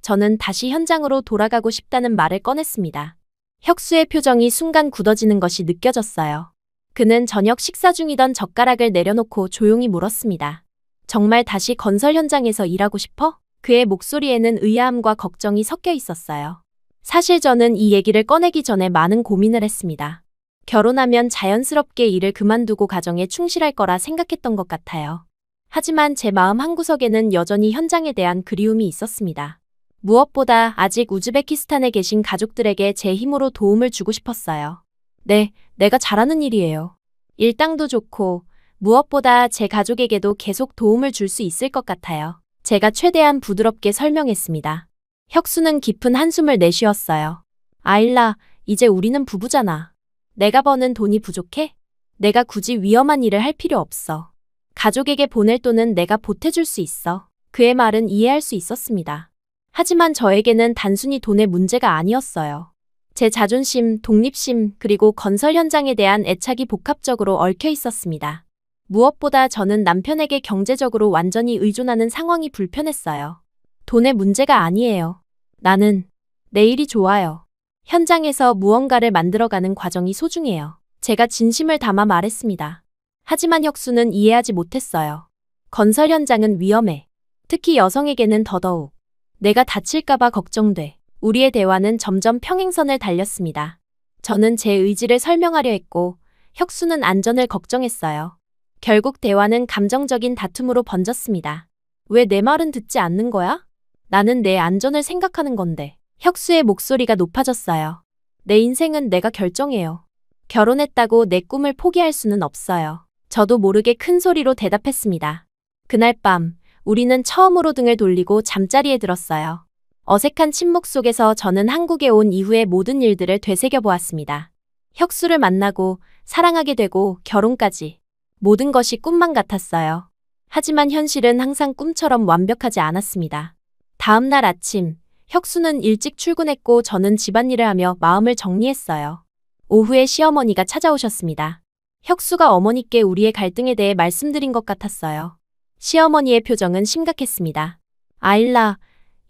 저는 다시 현장으로 돌아가고 싶다는 말을 꺼냈습니다. 혁수의 표정이 순간 굳어지는 것이 느껴졌어요. 그는 저녁 식사 중이던 젓가락을 내려놓고 조용히 물었습니다. 정말 다시 건설 현장에서 일하고 싶어? 그의 목소리에는 의아함과 걱정이 섞여 있었어요. 사실 저는 이 얘기를 꺼내기 전에 많은 고민을 했습니다. 결혼하면 자연스럽게 일을 그만두고 가정에 충실할 거라 생각했던 것 같아요. 하지만 제 마음 한구석에는 여전히 현장에 대한 그리움이 있었습니다. 무엇보다 아직 우즈베키스탄에 계신 가족들에게 제 힘으로 도움을 주고 싶었어요. 네, 내가 잘하는 일이에요. 일당도 좋고 무엇보다 제 가족에게도 계속 도움을 줄 수 있을 것 같아요. 제가 최대한 부드럽게 설명했습니다. 혁수는 깊은 한숨을 내쉬었어요. 아일라, 이제 우리는 부부잖아. 내가 버는 돈이 부족해? 내가 굳이 위험한 일을 할 필요 없어. 가족에게 보낼 돈은 내가 보태줄 수 있어. 그의 말은 이해할 수 있었습니다. 하지만 저에게는 단순히 돈의 문제가 아니었어요. 제 자존심, 독립심, 그리고 건설 현장에 대한 애착이 복합적으로 얽혀 있었습니다. 무엇보다 저는 남편에게 경제적으로 완전히 의존하는 상황이 불편했어요. 돈의 문제가 아니에요. 나는 내일이 좋아요. 현장에서 무언가를 만들어가는 과정이 소중해요. 제가 진심을 담아 말했습니다. 하지만 혁수는 이해하지 못했어요. 건설 현장은 위험해. 특히 여성에게는 더더욱. 내가 다칠까봐 걱정돼. 우리의 대화는 점점 평행선을 달렸습니다. 저는 제 의지를 설명하려 했고 혁수는 안전을 걱정했어요. 결국 대화는 감정적인 다툼으로 번졌습니다. 왜 내 말은 듣지 않는 거야? 나는 내 안전을 생각하는 건데. 혁수의 목소리가 높아졌어요. 내 인생은 내가 결정해요. 결혼했다고 내 꿈을 포기할 수는 없어요. 저도 모르게 큰 소리로 대답했습니다. 그날 밤, 우리는 처음으로 등을 돌리고 잠자리에 들었어요. 어색한 침묵 속에서 저는 한국에 온 이후의 모든 일들을 되새겨보았습니다. 혁수를 만나고, 사랑하게 되고, 결혼까지. 모든 것이 꿈만 같았어요. 하지만 현실은 항상 꿈처럼 완벽하지 않았습니다. 다음 날 아침, 혁수는 일찍 출근했고 저는 집안일을 하며 마음을 정리했어요. 오후에 시어머니가 찾아오셨습니다. 혁수가 어머니께 우리의 갈등에 대해 말씀드린 것 같았어요. 시어머니의 표정은 심각했습니다. 아일라,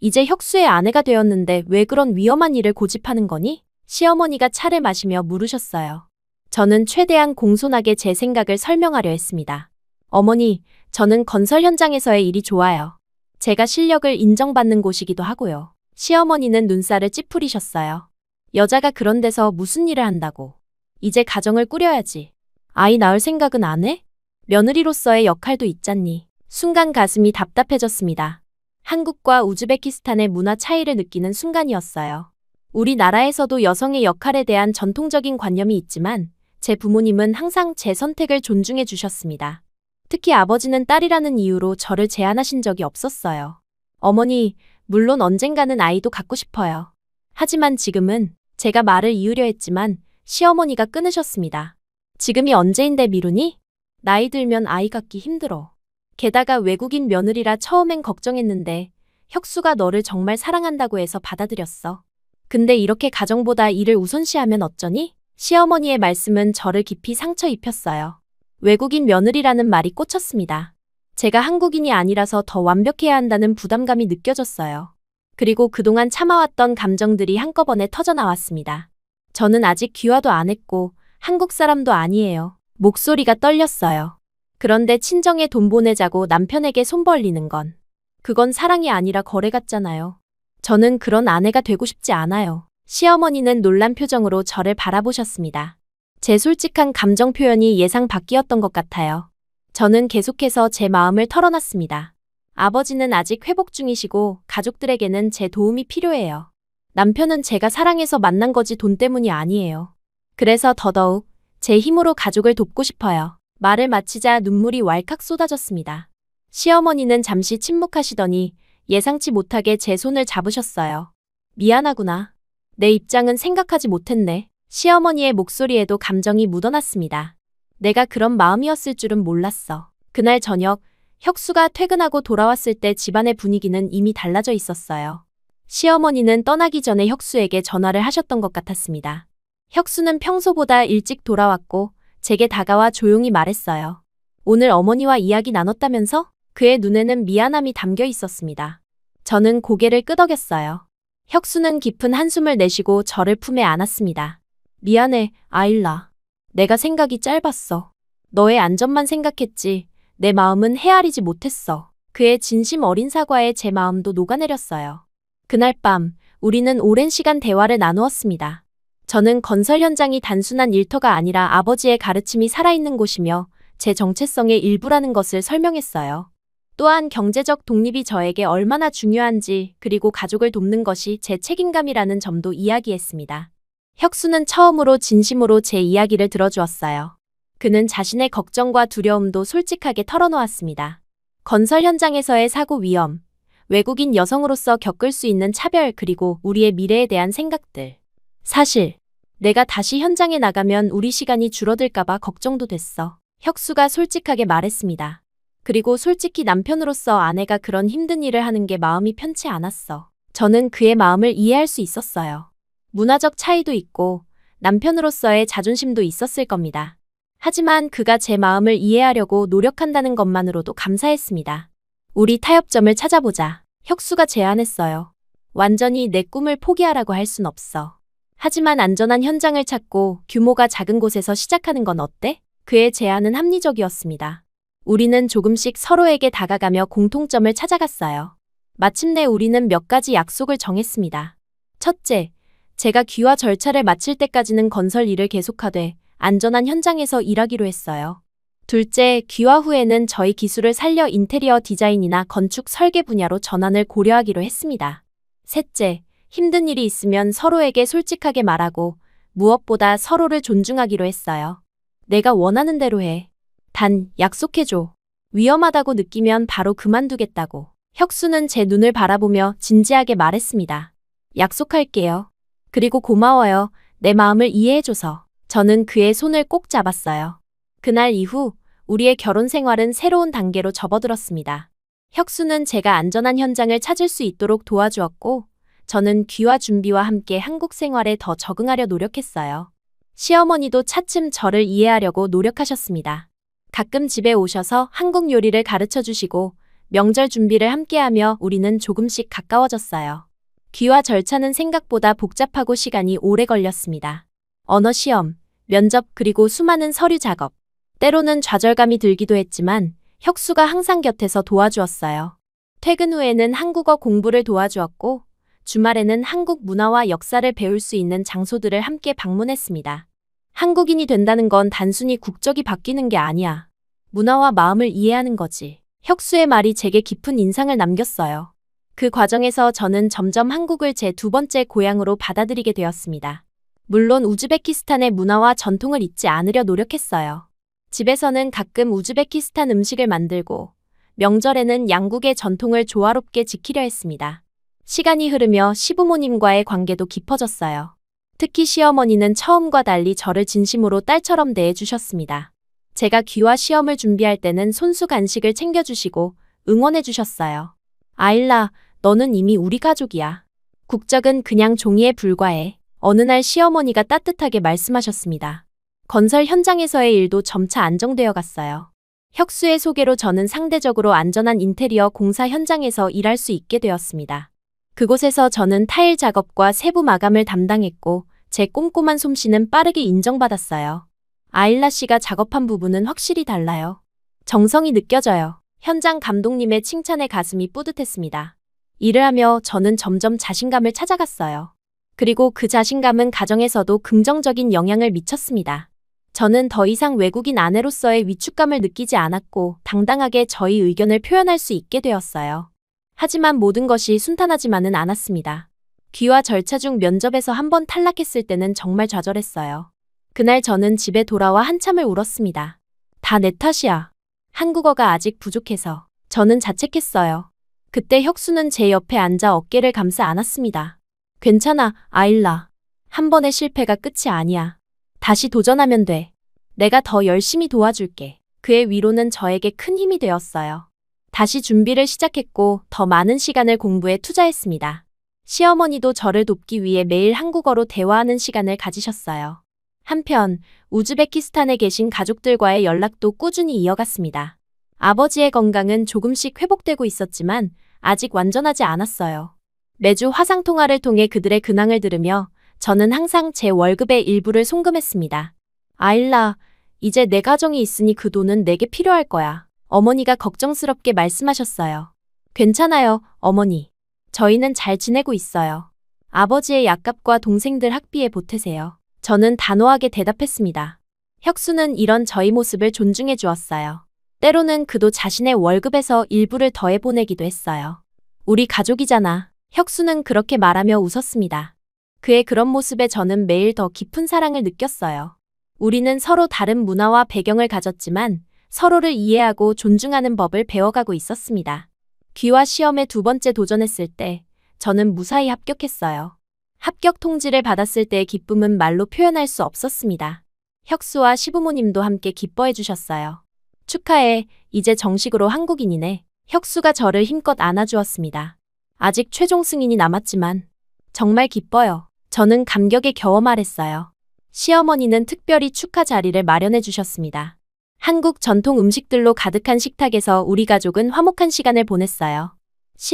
이제 혁수의 아내가 되었는데 왜 그런 위험한 일을 고집하는 거니? 시어머니가 차를 마시며 물으셨어요. 저는 최대한 공손하게 제 생각을 설명하려 했습니다. 어머니, 저는 건설 현장에서의 일이 좋아요. 제가 실력을 인정받는 곳이기도 하고요. 시어머니는 눈살을 찌푸리셨어요. 여자가 그런 데서 무슨 일을 한다고. 이제 가정을 꾸려야지. 아이 낳을 생각은 안 해? 며느리로서의 역할도 있잖니. 순간 가슴이 답답해졌습니다. 한국과 우즈베키스탄의 문화 차이를 느끼는 순간이었어요. 우리나라에서도 여성의 역할에 대한 전통적인 관념이 있지만 제 부모님은 항상 제 선택을 존중해 주셨습니다. 특히 아버지는 딸이라는 이유로 저를 제한하신 적이 없었어요. 어머니, 물론 언젠가는 아이도 갖고 싶어요. 하지만 지금은 제가 말을 이으려 했지만 시어머니가 끊으셨습니다. 지금이 언제인데 미루니? 나이 들면 아이 갖기 힘들어. 게다가 외국인 며느리라 처음엔 걱정했는데 혁수가 너를 정말 사랑한다고 해서 받아들였어. 근데 이렇게 가정보다 일을 우선시하면 어쩌니? 시어머니의 말씀은 저를 깊이 상처 입혔어요. 외국인 며느리라는 말이 꽂혔습니다. 제가 한국인이 아니라서 더 완벽해야 한다는 부담감이 느껴졌어요. 그리고 그동안 참아왔던 감정들이 한꺼번에 터져나왔습니다. 저는 아직 귀화도 안 했고 한국 사람도 아니에요. 목소리가 떨렸어요. 그런데 친정에 돈 보내자고 남편에게 손 벌리는 건. 그건 사랑이 아니라 거래 같잖아요. 저는 그런 아내가 되고 싶지 않아요. 시어머니는 놀란 표정으로 저를 바라보셨습니다. 제 솔직한 감정 표현이 예상 밖이었던 것 같아요. 저는 계속해서 제 마음을 털어놨습니다. 아버지는 아직 회복 중이시고 가족들에게는 제 도움이 필요해요. 남편은 제가 사랑해서 만난 거지 돈 때문이 아니에요. 그래서 더더욱 제 힘으로 가족을 돕고 싶어요. 말을 마치자 눈물이 왈칵 쏟아졌습니다. 시어머니는 잠시 침묵하시더니 예상치 못하게 제 손을 잡으셨어요. 미안하구나. 내 입장은 생각하지 못했네. 시어머니의 목소리에도 감정이 묻어났습니다. 내가 그런 마음이었을 줄은 몰랐어. 그날 저녁, 혁수가 퇴근하고 돌아왔을 때 집안의 분위기는 이미 달라져 있었어요. 시어머니는 떠나기 전에 혁수에게 전화를 하셨던 것 같았습니다. 혁수는 평소보다 일찍 돌아왔고 제게 다가와 조용히 말했어요. 오늘 어머니와 이야기 나눴다면서? 그의 눈에는 미안함이 담겨 있었습니다. 저는 고개를 끄덕였어요. 혁수는 깊은 한숨을 내쉬고 저를 품에 안았습니다. 미안해, 아일라. 내가 생각이 짧았어. 너의 안전만 생각했지. 내 마음은 헤아리지 못했어. 그의 진심 어린 사과에 제 마음도 녹아내렸어요. 그날 밤, 우리는 오랜 시간 대화를 나누었습니다. 저는 건설 현장이 단순한 일터가 아니라 아버지의 가르침이 살아있는 곳이며 제 정체성의 일부라는 것을 설명했어요. 또한 경제적 독립이 저에게 얼마나 중요한지 그리고 가족을 돕는 것이 제 책임감이라는 점도 이야기했습니다. 혁수는 처음으로 진심으로 제 이야기를 들어주었어요. 그는 자신의 걱정과 두려움도 솔직하게 털어놓았습니다. 건설 현장에서의 사고 위험, 외국인 여성으로서 겪을 수 있는 차별 그리고 우리의 미래에 대한 생각들. 사실 내가 다시 현장에 나가면 우리 시간이 줄어들까봐 걱정도 됐어. 혁수가 솔직하게 말했습니다. 그리고 솔직히 남편으로서 아내가 그런 힘든 일을 하는 게 마음이 편치 않았어. 저는 그의 마음을 이해할 수 있었어요. 문화적 차이도 있고 남편으로서의 자존심도 있었을 겁니다. 하지만 그가 제 마음을 이해하려고 노력한다는 것만으로도 감사했습니다. 우리 타협점을 찾아보자. 혁수가 제안했어요. 완전히 내 꿈을 포기하라고 할 순 없어. 하지만 안전한 현장을 찾고 규모가 작은 곳에서 시작하는 건 어때? 그의 제안은 합리적이었습니다. 우리는 조금씩 서로에게 다가가며 공통점을 찾아갔어요. 마침내 우리는 몇 가지 약속을 정했습니다. 첫째, 제가 귀화 절차를 마칠 때까지는 건설 일을 계속하되 안전한 현장에서 일하기로 했어요. 둘째, 귀화 후에는 저희 기술을 살려 인테리어 디자인이나 건축 설계 분야로 전환을 고려하기로 했습니다. 셋째, 힘든 일이 있으면 서로에게 솔직하게 말하고 무엇보다 서로를 존중하기로 했어요. 내가 원하는 대로 해. 단, 약속해줘. 위험하다고 느끼면 바로 그만두겠다고. 혁수는 제 눈을 바라보며 진지하게 말했습니다. 약속할게요. 그리고 고마워요. 내 마음을 이해해줘서. 저는 그의 손을 꼭 잡았어요. 그날 이후 우리의 결혼 생활은 새로운 단계로 접어들었습니다. 혁수는 제가 안전한 현장을 찾을 수 있도록 도와주었고, 저는 귀화 준비와 함께 한국 생활에 더 적응하려 노력했어요. 시어머니도 차츰 저를 이해하려고 노력하셨습니다. 가끔 집에 오셔서 한국 요리를 가르쳐 주시고 명절 준비를 함께하며 우리는 조금씩 가까워졌어요. 귀화 절차는 생각보다 복잡하고 시간이 오래 걸렸습니다. 언어 시험, 면접 그리고 수많은 서류 작업. 때로는 좌절감이 들기도 했지만 혁수가 항상 곁에서 도와주었어요. 퇴근 후에는 한국어 공부를 도와주었고 주말에는 한국 문화와 역사를 배울 수 있는 장소들을 함께 방문했습니다. 한국인이 된다는 건 단순히 국적이 바뀌는 게 아니야. 문화와 마음을 이해하는 거지. 혁수의 말이 제게 깊은 인상을 남겼어요. 그 과정에서 저는 점점 한국을 제 두 번째 고향으로 받아들이게 되었습니다. 물론 우즈베키스탄의 문화와 전통을 잊지 않으려 노력했어요. 집에서는 가끔 우즈베키스탄 음식을 만들고 명절에는 양국의 전통을 조화롭게 지키려 했습니다. 시간이 흐르며 시부모님과의 관계도 깊어졌어요. 특히 시어머니는 처음과 달리 저를 진심으로 딸처럼 대해주셨습니다. 제가 귀화 시험을 준비할 때는 손수 간식을 챙겨주시고 응원해주셨어요. 아일라, 너는 이미 우리 가족이야. 국적은 그냥 종이에 불과해. 어느 날 시어머니가 따뜻하게 말씀하셨습니다. 건설 현장에서의 일도 점차 안정되어 갔어요. 혁수의 소개로 저는 상대적으로 안전한 인테리어 공사 현장에서 일할 수 있게 되었습니다. 그곳에서 저는 타일 작업과 세부 마감을 담당했고 제 꼼꼼한 솜씨는 빠르게 인정받았어요. 아일라 씨가 작업한 부분은 확실히 달라요. 정성이 느껴져요. 현장 감독님의 칭찬에 가슴이 뿌듯했습니다. 일을 하며 저는 점점 자신감을 찾아갔어요. 그리고 그 자신감은 가정에서도 긍정적인 영향을 미쳤습니다. 저는 더 이상 외국인 아내로서의 위축감을 느끼지 않았고 당당하게 저희 의견을 표현할 수 있게 되었어요. 하지만 모든 것이 순탄하지만은 않았습니다. 귀화 절차 중 면접에서 한 번 탈락했을 때는 정말 좌절했어요. 그날 저는 집에 돌아와 한참을 울었습니다. 다 내 탓이야. 한국어가 아직 부족해서. 저는 자책했어요. 그때 혁수는 제 옆에 앉아 어깨를 감싸 안았습니다. 괜찮아, 아일라. 한 번의 실패가 끝이 아니야. 다시 도전하면 돼. 내가 더 열심히 도와줄게. 그의 위로는 저에게 큰 힘이 되었어요. 다시 준비를 시작했고 더 많은 시간을 공부에 투자했습니다. 시어머니도 저를 돕기 위해 매일 한국어로 대화하는 시간을 가지셨어요. 한편 우즈베키스탄에 계신 가족들과의 연락도 꾸준히 이어갔습니다. 아버지의 건강은 조금씩 회복되고 있었지만 아직 완전하지 않았어요. 매주 화상통화를 통해 그들의 근황을 들으며 저는 항상 제 월급의 일부를 송금했습니다. 아일라, 이제 내 가정이 있으니 그 돈은 내게 필요할 거야. 어머니가 걱정스럽게 말씀하셨어요. 괜찮아요, 어머니. 저희는 잘 지내고 있어요. 아버지의 약값과 동생들 학비에 보태세요. 저는 단호하게 대답했습니다. 혁수는 이런 저희 모습을 존중해 주었어요. 때로는 그도 자신의 월급에서 일부를 더해 보내기도 했어요. 우리 가족이잖아. 혁수는 그렇게 말하며 웃었습니다. 그의 그런 모습에 저는 매일 더 깊은 사랑을 느꼈어요. 우리는 서로 다른 문화와 배경을 가졌지만 서로를 이해하고 존중하는 법을 배워가고 있었습니다. 귀화 시험에 두 번째 도전했을 때 저는 무사히 합격했어요. 합격 통지를 받았을 때의 기쁨은 말로 표현할 수 없었습니다. 혁수와 시부모님도 함께 기뻐해 주셨어요. 축하해, 이제 정식으로 한국인이네. 혁수가 저를 힘껏 안아주었습니다. 아직 최종 승인이 남았지만 정말 기뻐요. 저는 감격에 겨워 말했어요. 시어머니는 특별히 축하 자리를 마련해 주셨습니다. 한국 전통 음식들로 가득한 식탁에서 우리 가족은 화목한 시간을 보냈어요.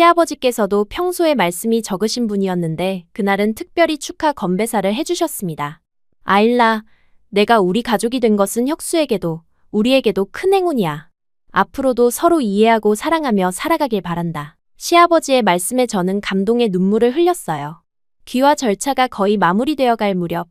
시아버지께서도 평소에 말씀이 적으신 분이었는데 그날은 특별히 축하 건배사를 해주셨습니다. 아일라, 내가 우리 가족이 된 것은 혁수에게도 우리에게도 큰 행운이야. 앞으로도 서로 이해하고 사랑하며 살아가길 바란다. 시아버지의 말씀에 저는 감동의 눈물을 흘렸어요. 귀화 절차가 거의 마무리되어 갈 무렵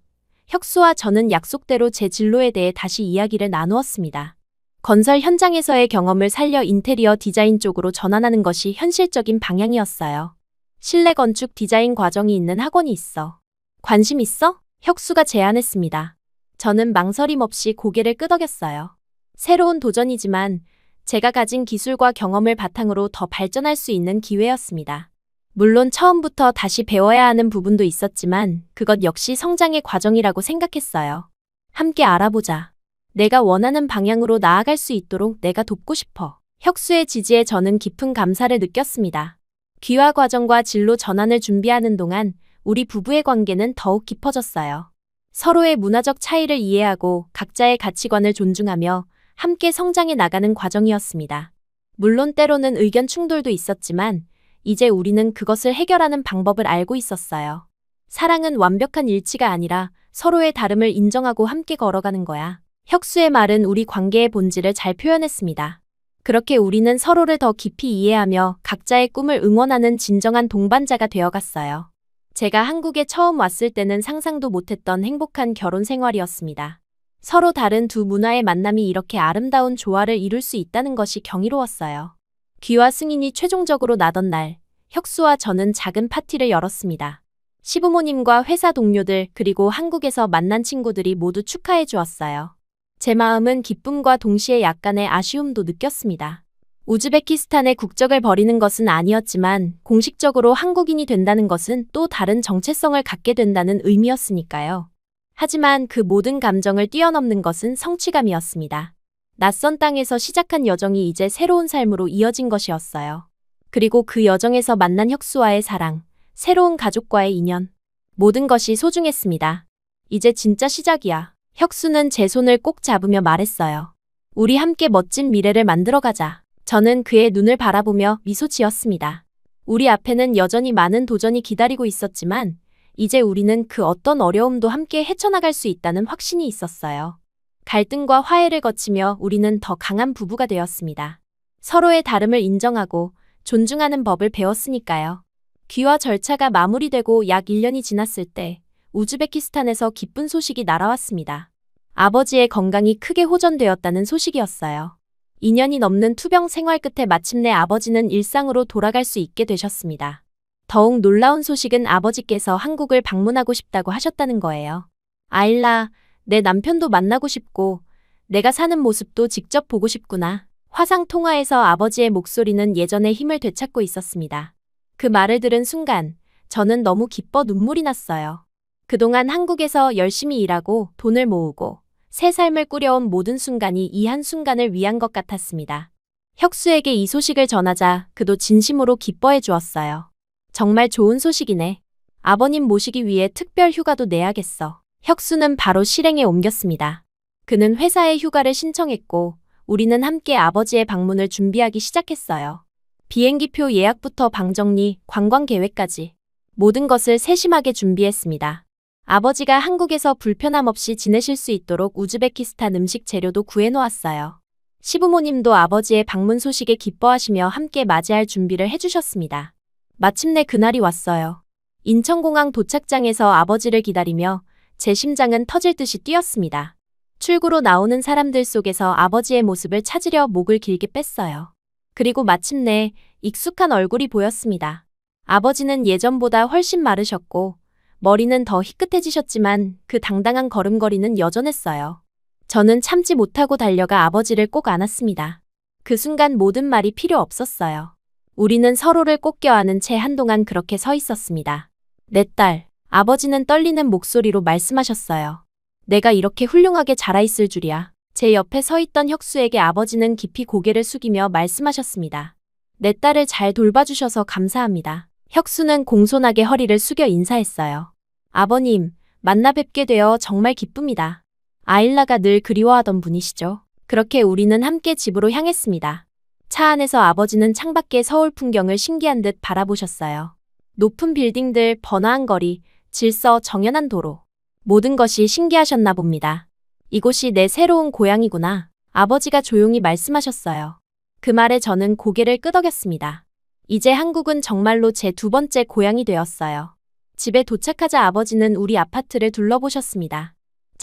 혁수와 저는 약속대로 제 진로에 대해 다시 이야기를 나누었습니다. 건설 현장에서의 경험을 살려 인테리어 디자인 쪽으로 전환하는 것이 현실적인 방향이었어요. 실내 건축 디자인 과정이 있는 학원이 있어. 관심 있어? 혁수가 제안했습니다. 저는 망설임 없이 고개를 끄덕였어요. 새로운 도전이지만 제가 가진 기술과 경험을 바탕으로 더 발전할 수 있는 기회였습니다. 물론 처음부터 다시 배워야 하는 부분도 있었지만 그것 역시 성장의 과정이라고 생각했어요. 함께 알아보자. 내가 원하는 방향으로 나아갈 수 있도록 내가 돕고 싶어. 혁수의 지지에 저는 깊은 감사를 느꼈습니다. 귀화 과정과 진로 전환을 준비하는 동안 우리 부부의 관계는 더욱 깊어졌어요. 서로의 문화적 차이를 이해하고 각자의 가치관을 존중하며 함께 성장해 나가는 과정이었습니다. 물론 때로는 의견 충돌도 있었지만 이제 우리는 그것을 해결하는 방법을 알고 있었어요. 사랑은 완벽한 일치가 아니라 서로의 다름을 인정하고 함께 걸어가는 거야. 혁수의 말은 우리 관계의 본질을 잘 표현했습니다. 그렇게 우리는 서로를 더 깊이 이해하며 각자의 꿈을 응원하는 진정한 동반자가 되어갔어요. 제가 한국에 처음 왔을 때는 상상도 못했던 행복한 결혼 생활이었습니다. 서로 다른 두 문화의 만남이 이렇게 아름다운 조화를 이룰 수 있다는 것이 경이로웠어요. 귀화 승인이 최종적으로 나던 날, 혁수와 저는 작은 파티를 열었습니다. 시부모님과 회사 동료들 그리고 한국에서 만난 친구들이 모두 축하해 주었어요. 제 마음은 기쁨과 동시에 약간의 아쉬움도 느꼈습니다. 우즈베키스탄의 국적을 버리는 것은 아니었지만 공식적으로 한국인이 된다는 것은 또 다른 정체성을 갖게 된다는 의미였으니까요. 하지만 그 모든 감정을 뛰어넘는 것은 성취감이었습니다. 낯선 땅에서 시작한 여정이 이제 새로운 삶으로 이어진 것이었어요. 그리고 그 여정에서 만난 혁수와의 사랑, 새로운 가족과의 인연, 모든 것이 소중했습니다. 이제 진짜 시작이야. 혁수는 제 손을 꼭 잡으며 말했어요. 우리 함께 멋진 미래를 만들어가자. 저는 그의 눈을 바라보며 미소 지었습니다. 우리 앞에는 여전히 많은 도전이 기다리고 있었지만 이제 우리는 그 어떤 어려움도 함께 헤쳐나갈 수 있다는 확신이 있었어요. 갈등과 화해를 거치며 우리는 더 강한 부부가 되었습니다. 서로의 다름을 인정하고 존중하는 법을 배웠으니까요. 귀화 절차가 마무리되고 약 1년이 지났을 때 우즈베키스탄에서 기쁜 소식이 날아왔습니다. 아버지의 건강이 크게 호전되었다는 소식이었어요. 2년이 넘는 투병 생활 끝에 마침내 아버지는 일상으로 돌아갈 수 있게 되셨습니다. 더욱 놀라운 소식은 아버지께서 한국을 방문하고 싶다고 하셨다는 거예요. 아일라, 내 남편도 만나고 싶고 내가 사는 모습도 직접 보고 싶구나. 화상 통화에서 아버지의 목소리는 예전의 힘을 되찾고 있었습니다. 그 말을 들은 순간 저는 너무 기뻐 눈물이 났어요. 그동안 한국에서 열심히 일하고 돈을 모으고 새 삶을 꾸려온 모든 순간이 이 한순간을 위한 것 같았습니다. 혁수에게 이 소식을 전하자 그도 진심으로 기뻐해 주었어요. 정말 좋은 소식이네. 아버님 모시기 위해 특별 휴가도 내야겠어. 혁수는 바로 실행에 옮겼습니다. 그는 회사에 휴가를 신청했고 우리는 함께 아버지의 방문을 준비하기 시작했어요. 비행기표 예약부터 방정리, 관광 계획까지 모든 것을 세심하게 준비했습니다. 아버지가 한국에서 불편함 없이 지내실 수 있도록 우즈베키스탄 음식 재료도 구해놓았어요. 시부모님도 아버지의 방문 소식에 기뻐하시며 함께 맞이할 준비를 해주셨습니다. 마침내 그날이 왔어요. 인천공항 도착장에서 아버지를 기다리며 제 심장은 터질 듯이 뛰었습니다. 출구로 나오는 사람들 속에서 아버지의 모습을 찾으려 목을 길게 뺐어요. 그리고 마침내 익숙한 얼굴이 보였습니다. 아버지는 예전보다 훨씬 마르셨고 머리는 더 희끗해지셨지만 그 당당한 걸음걸이는 여전했어요. 저는 참지 못하고 달려가 아버지를 꼭 안았습니다. 그 순간 모든 말이 필요 없었어요. 우리는 서로를 꼭 껴안은 채 한동안 그렇게 서 있었습니다. 내 딸, 아버지는 떨리는 목소리로 말씀하셨어요. 내가 이렇게 훌륭하게 자라있을 줄이야. 제 옆에 서 있던 혁수에게 아버지는 깊이 고개를 숙이며 말씀하셨습니다. 내 딸을 잘 돌봐주셔서 감사합니다. 혁수는 공손하게 허리를 숙여 인사했어요. 아버님, 만나 뵙게 되어 정말 기쁩니다. 아일라가 늘 그리워하던 분이시죠. 그렇게 우리는 함께 집으로 향했습니다. 차 안에서 아버지는 창밖의 서울 풍경을 신기한 듯 바라보셨어요. 높은 빌딩들, 번화한 거리, 질서 정연한 도로. 모든 것이 신기하셨나 봅니다. 이곳이 내 새로운 고향이구나. 아버지가 조용히 말씀하셨어요. 그 말에 저는 고개를 끄덕였습니다. 이제 한국은 정말로 제 두 번째 고향이 되었어요. 집에 도착하자 아버지는 우리 아파트를 둘러보셨습니다.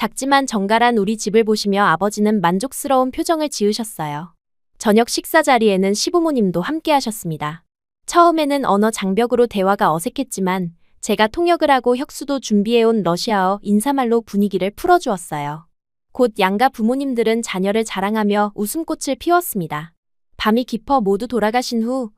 작지만 정갈한 우리 집을 보시며 아버지는 만족스러운 표정을 지으셨어요. 저녁 식사 자리에는 시부모님도 함께 하셨습니다. 처음에는 언어 장벽으로 대화가 어색했지만 제가 통역을 하고 혁수도 준비해온 러시아어 인사말로 분위기를 풀어주었어요. 곧 양가 부모님들은 자녀를 자랑하며 웃음꽃을 피웠습니다. 밤이 깊어 모두 돌아가신 후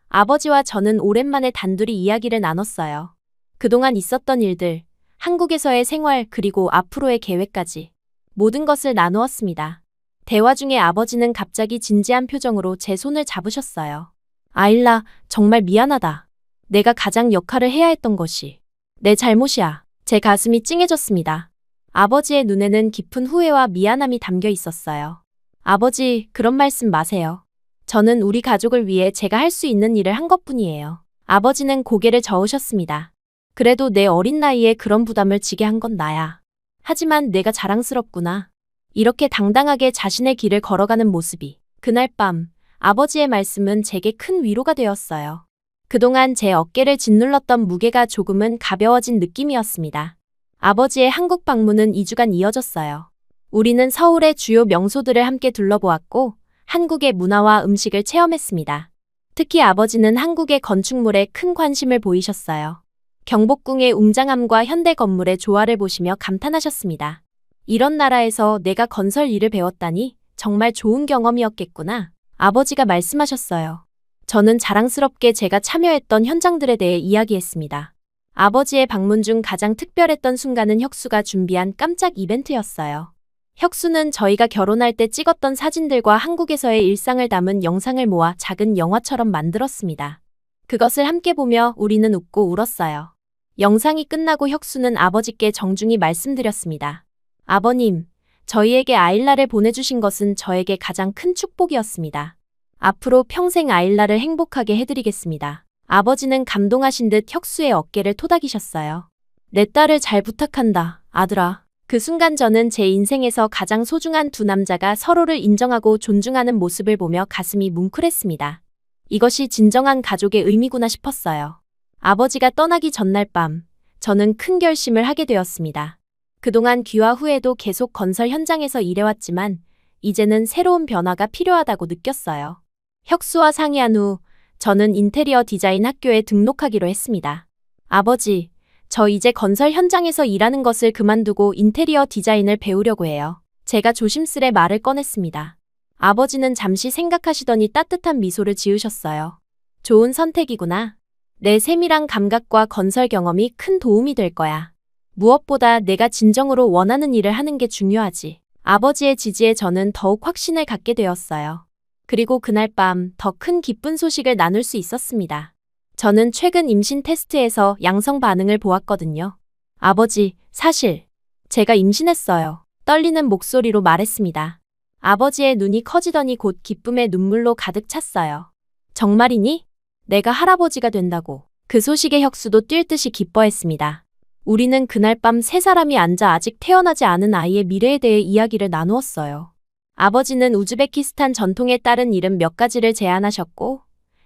아버지와 저는 오랜만에 단둘이 이야기를 나눴어요. 그동안 있었던 일들, 한국에서의 생활 그리고 앞으로의 계획까지 모든 것을 나누었습니다. 대화 중에 아버지는 갑자기 진지한 표정으로 제 손을 잡으셨어요. 아일라, 정말 미안하다. 내가 가장 역할을 해야 했던 것이 내 잘못이야. 제 가슴이 찡해졌습니다. 아버지의 눈에는 깊은 후회와 미안함이 담겨 있었어요. 아버지, 그런 말씀 마세요. 저는 우리 가족을 위해 제가 할 수 있는 일을 한 것뿐이에요. 아버지는 고개를 저으셨습니다. 그래도 내 어린 나이에 그런 부담을 지게 한 건 나야. 하지만 내가 자랑스럽구나. 이렇게 당당하게 자신의 길을 걸어가는 모습이. 그날 밤 아버지의 말씀은 제게 큰 위로가 되었어요. 그동안 제 어깨를 짓눌렀던 무게가 조금은 가벼워진 느낌이었습니다. 아버지의 한국 방문은 2주간 이어졌어요. 우리는 서울의 주요 명소들을 함께 둘러보았고 한국의 문화와 음식을 체험했습니다. 특히 아버지는 한국의 건축물에 큰 관심을 보이셨어요. 경복궁의 웅장함과 현대 건물의 조화를 보시며 감탄하셨습니다. 이런 나라에서 내가 건설 일을 배웠다니 정말 좋은 경험이었겠구나. 아버지가 말씀하셨어요. 저는 자랑스럽게 제가 참여했던 현장들에 대해 이야기했습니다. 아버지의 방문 중 가장 특별했던 순간은 혁수가 준비한 깜짝 이벤트였어요. 혁수는 저희가 결혼할 때 찍었던 사진들과 한국에서의 일상을 담은 영상을 모아 작은 영화처럼 만들었습니다. 그것을 함께 보며 우리는 웃고 울었어요. 영상이 끝나고 혁수는 아버지께 정중히 말씀드렸습니다. 아버님, 저희에게 아일라를 보내주신 것은 저에게 가장 큰 축복이었습니다. 앞으로 평생 아일라를 행복하게 해드리겠습니다. 아버지는 감동하신 듯 혁수의 어깨를 토닥이셨어요. 내 딸을 잘 부탁한다, 아들아. 그 순간 저는 제 인생에서 가장 소중한 두 남자가 서로를 인정하고 존중하는 모습을 보며 가슴이 뭉클했습니다. 이것이 진정한 가족의 의미구나 싶었어요. 아버지가 떠나기 전날 밤, 저는 큰 결심을 하게 되었습니다. 그동안 귀화 후에도 계속 건설 현장에서 일해왔지만 이제는 새로운 변화가 필요하다고 느꼈어요. 혁수와 상의한 후 저는 인테리어 디자인 학교에 등록하기로 했습니다. 아버지, 저 이제 건설 현장에서 일하는 것을 그만두고 인테리어 디자인을 배우려고 해요. 제가 조심스레 말을 꺼냈습니다. 아버지는 잠시 생각하시더니 따뜻한 미소를 지으셨어요. 좋은 선택이구나. 내 세밀한 감각과 건설 경험이 큰 도움이 될 거야. 무엇보다 내가 진정으로 원하는 일을 하는 게 중요하지. 아버지의 지지에 저는 더욱 확신을 갖게 되었어요. 그리고 그날 밤 더 큰 기쁜 소식을 나눌 수 있었습니다. 저는 최근 임신 테스트에서 양성 반응을 보았거든요. 아버지, 사실 제가 임신했어요. 떨리는 목소리로 말했습니다. 아버지의 눈이 커지더니 곧 기쁨의 눈물로 가득 찼어요. 정말이니? 내가 할아버지가 된다고. 그 소식에 혁수도 뛸 듯이 기뻐했습니다. 우리는 그날 밤 세 사람이 앉아 아직 태어나지 않은 아이의 미래에 대해 이야기를 나누었어요. 아버지는 우즈베키스탄 전통에 따른 이름 몇 가지를 제안하셨고